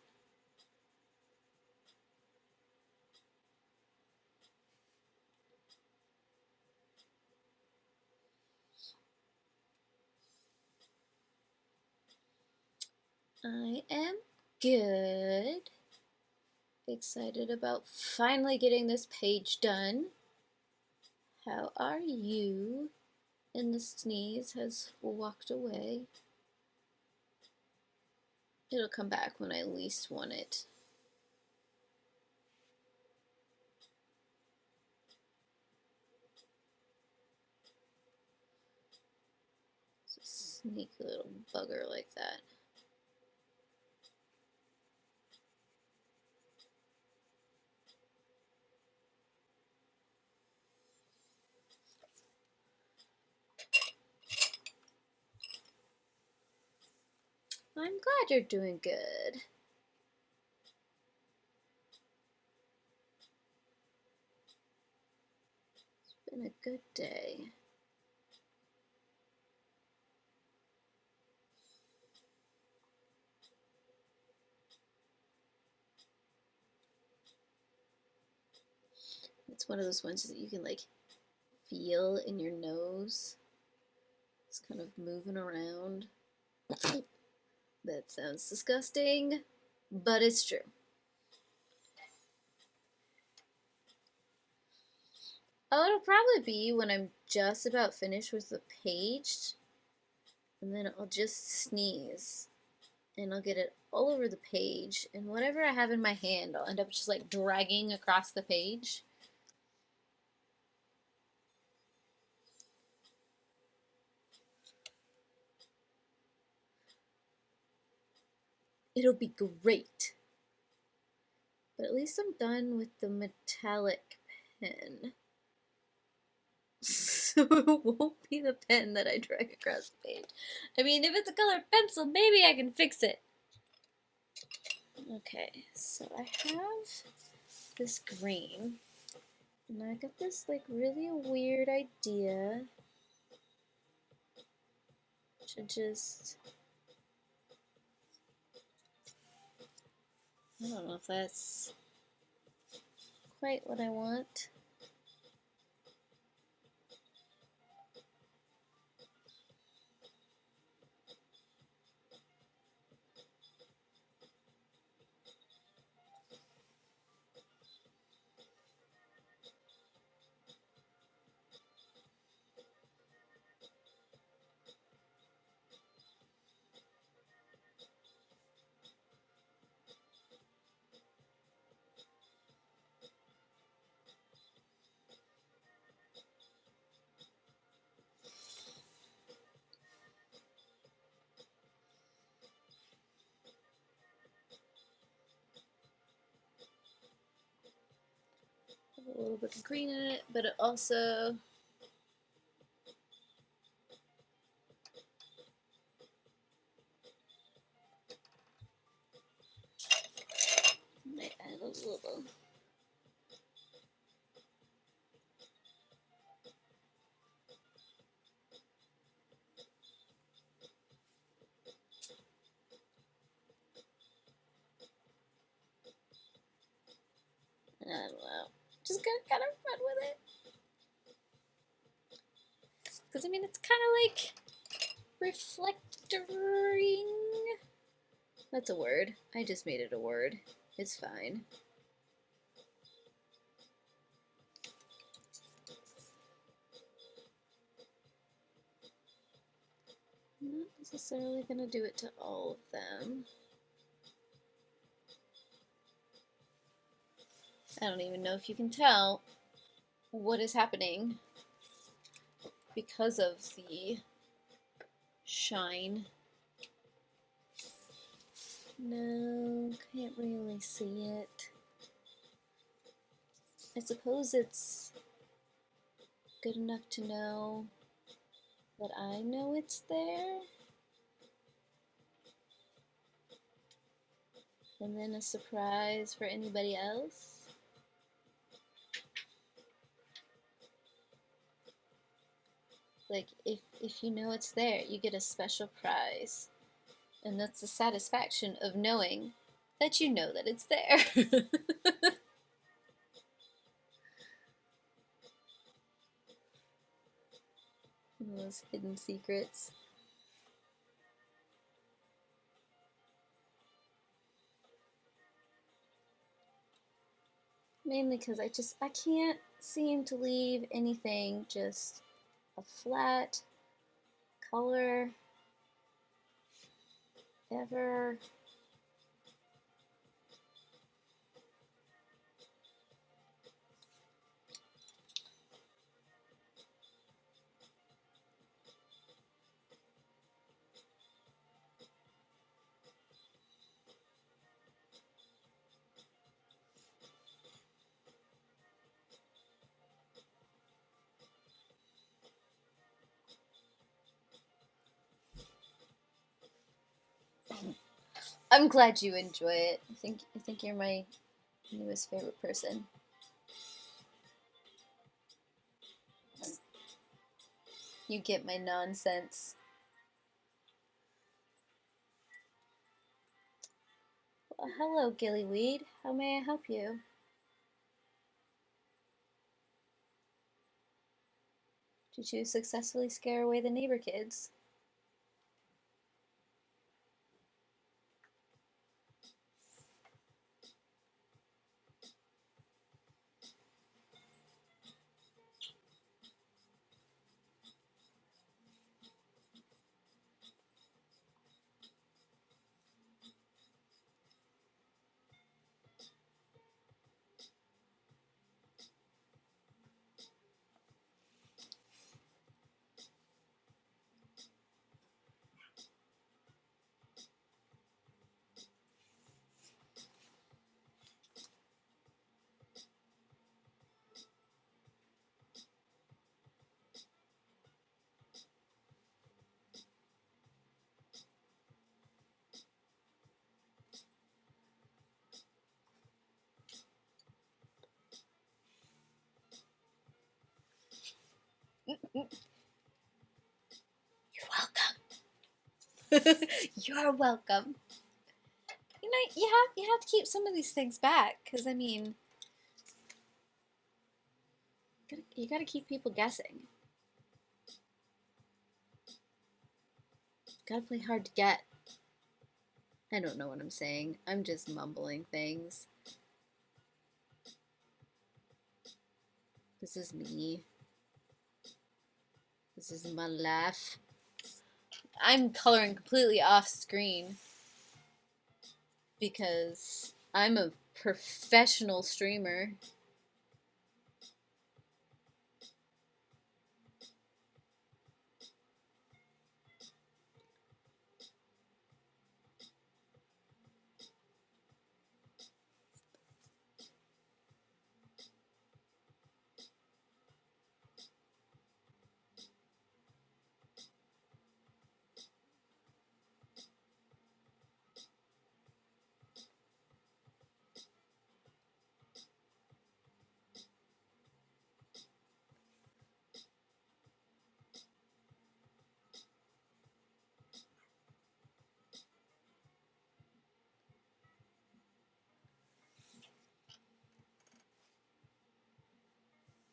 I am good. Excited about finally getting this page done. How are you? And the sneeze has walked away. It'll come back when I least want it. It's a sneaky little bugger like that. I'm glad you're doing good. It's been a good day. It's one of those ones that you can like feel in your nose. It's kind of moving around. That sounds disgusting, but it's true. Oh, it'll probably be when I'm just about finished with the page, and then I'll just sneeze, and I'll get it all over the page, and whatever I have in my hand, I'll end up just like dragging across the page. It'll be great. But at least I'm done with the metallic pen. So it won't be the pen that I drag across the page. I mean, if it's a colored pencil, maybe I can fix it. Okay, so I have this green. And I got this like really weird idea to just, I don't know if that's quite what I want. A little bit of green in it, but it also might add a little. I don't know. Just gonna kind of run with it. Because I mean, it's kind of like reflectoring. That's a word. I just made it a word. It's fine. I'm not necessarily going to do it to all of them. I don't even know if you can tell what is happening because of the shine. No, can't really see it. I suppose it's good enough to know that I know it's there. And then a surprise for anybody else. Like, if you know it's there, you get a special prize. And that's the satisfaction of knowing that you know that it's there. Those hidden secrets. Mainly because I can't seem to leave anything just a flat color ever. I'm glad you enjoy it. I think you're my newest favorite person. You get my nonsense. Well, hello, Gillyweed. How may I help you? Did you successfully scare away the neighbor kids? You're welcome. You're welcome. You know, you have to keep some of these things back, because I mean, you gotta keep people guessing. Gotta play hard to get. I don't know what I'm saying. I'm just mumbling things. This is me. This is my life. I'm coloring completely off screen because I'm a professional streamer.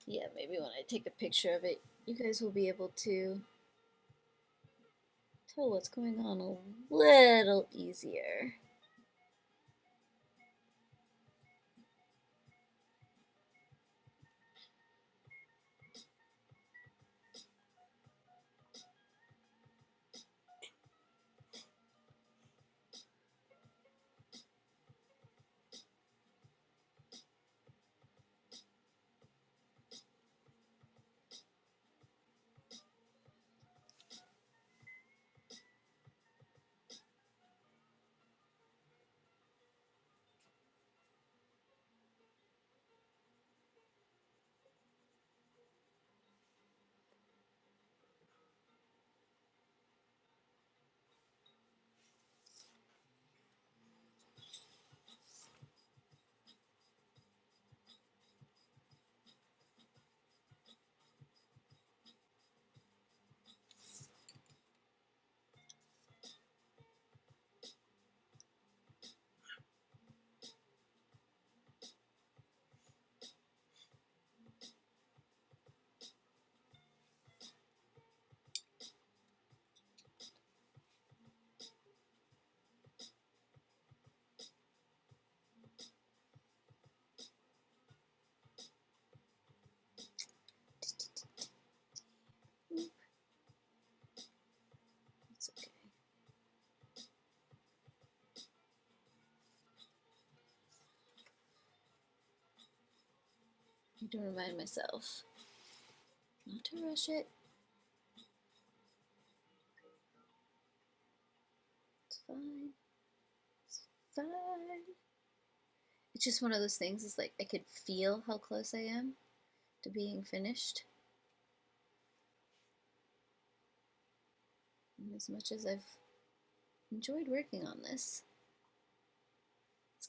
Yeah, maybe when I take a picture of it, you guys will be able to tell what's going on a little easier. It's okay. I need to remind myself not to rush it. It's fine. It's fine. It's just one of those things. It's like I could feel how close I am to being finished. And as much as I've enjoyed working on this,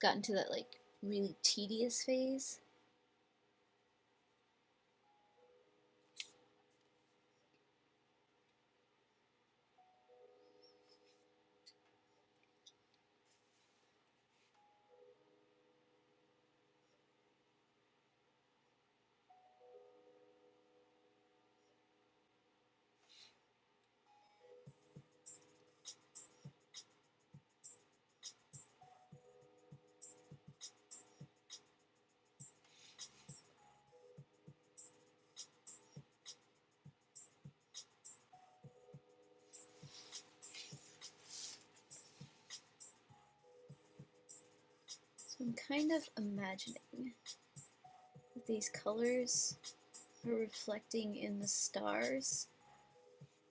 gotten to that like really tedious phase. I'm kind of imagining that these colors are reflecting in the stars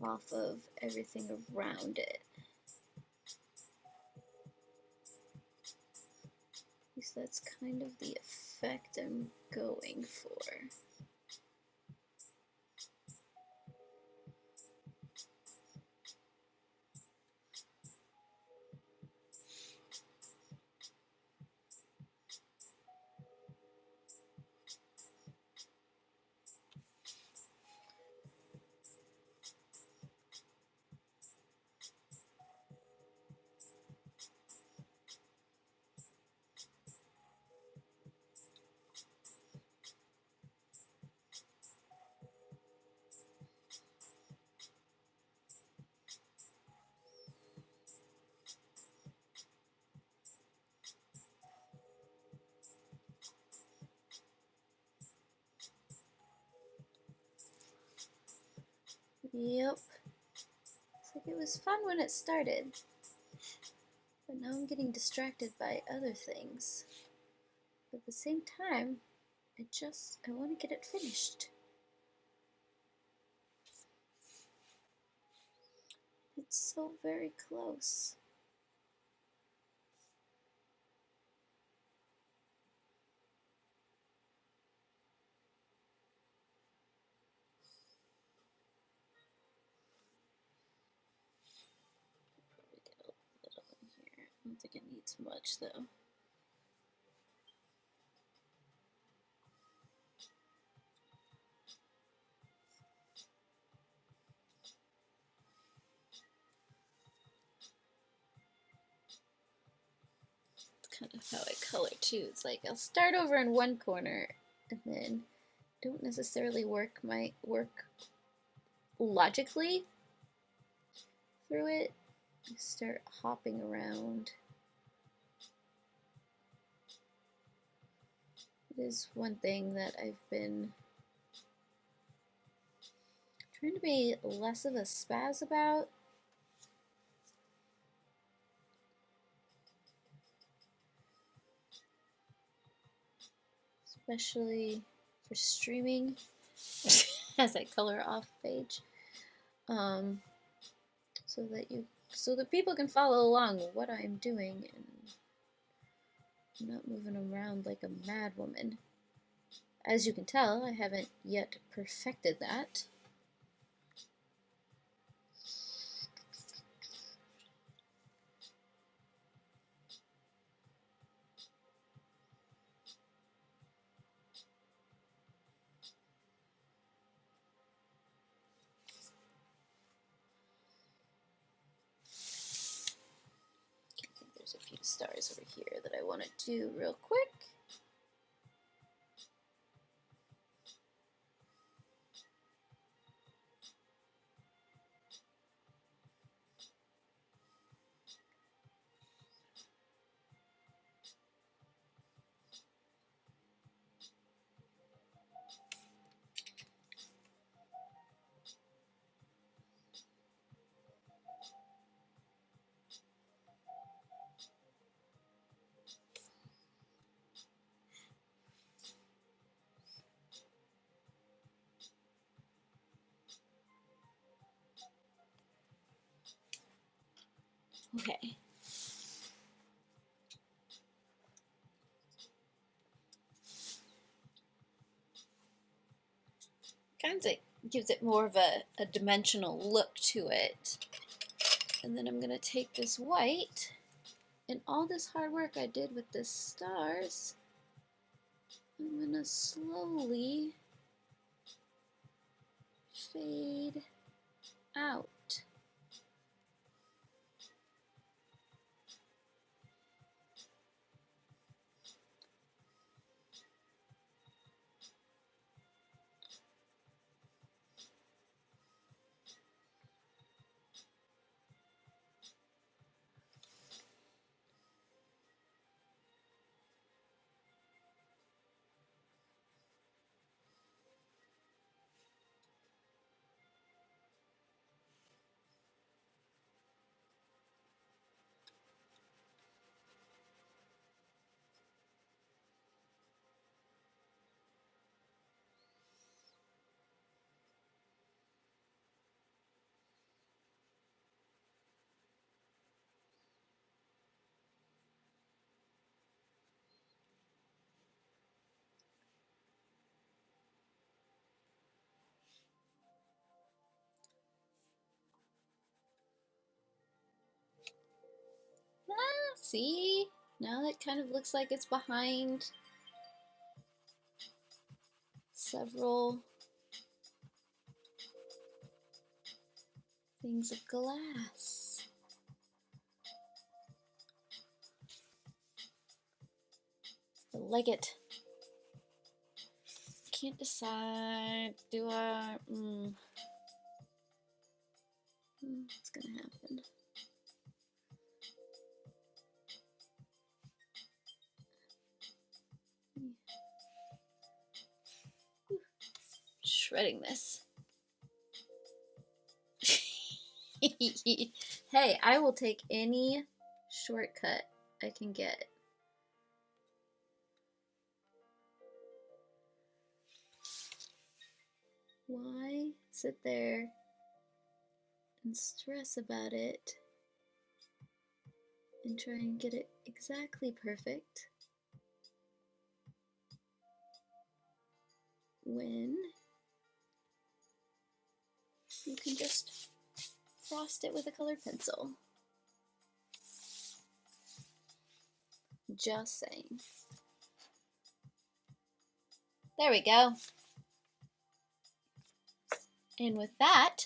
off of everything around it. At least that's kind of the effect I'm going for. Yep. It's like it was fun when it started, but now I'm getting distracted by other things. But at the same time, I want to get it finished. It's so very close. Probably get a little in here. I don't think it needs much though. Kind of how I color too. It's like I'll start over in one corner and then don't necessarily work logically through it. I start hopping around. It is one thing that I've been trying to be less of a spaz about. Especially for streaming as I color off page, so that people can follow along with what I'm doing and I'm not moving around like a mad woman. As you can tell, I haven't yet perfected that. There's a few stars over here that I want to do real quick. Okay. Kind of gives it more of a dimensional look to it. And then I'm going to take this white And all this hard work I did with the stars, I'm gonna slowly fade out. See? Now that kind of looks like it's behind several things of glass. I like it. Can't decide. Do I? What's gonna happen? Shredding this. Hey, I will take any shortcut I can get. Why sit there and stress about it and try and get it exactly perfect when you can just frost it with a colored pencil? Just saying. There we go. And with that,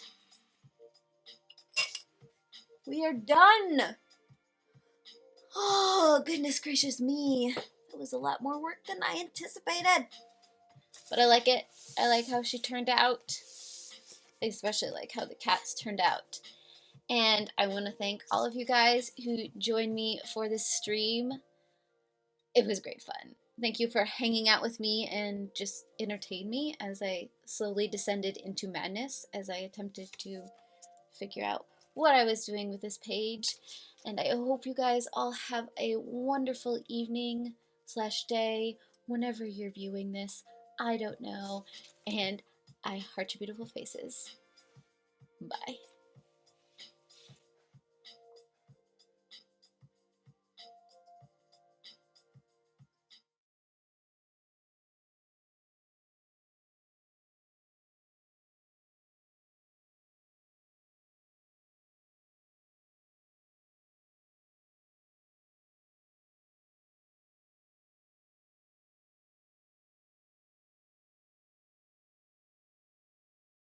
we are done. Oh, goodness gracious me. That was a lot more work than I anticipated. But I like it. I like how she turned out. Especially like how the cats turned out. And I want to thank all of you guys who joined me for this stream. It was great fun. Thank you for hanging out with me and just entertain me as I slowly descended into madness as I attempted to figure out what I was doing with this page. And I hope you guys all have a wonderful evening / day whenever you're viewing this. I don't know. And I heart your beautiful faces. Bye.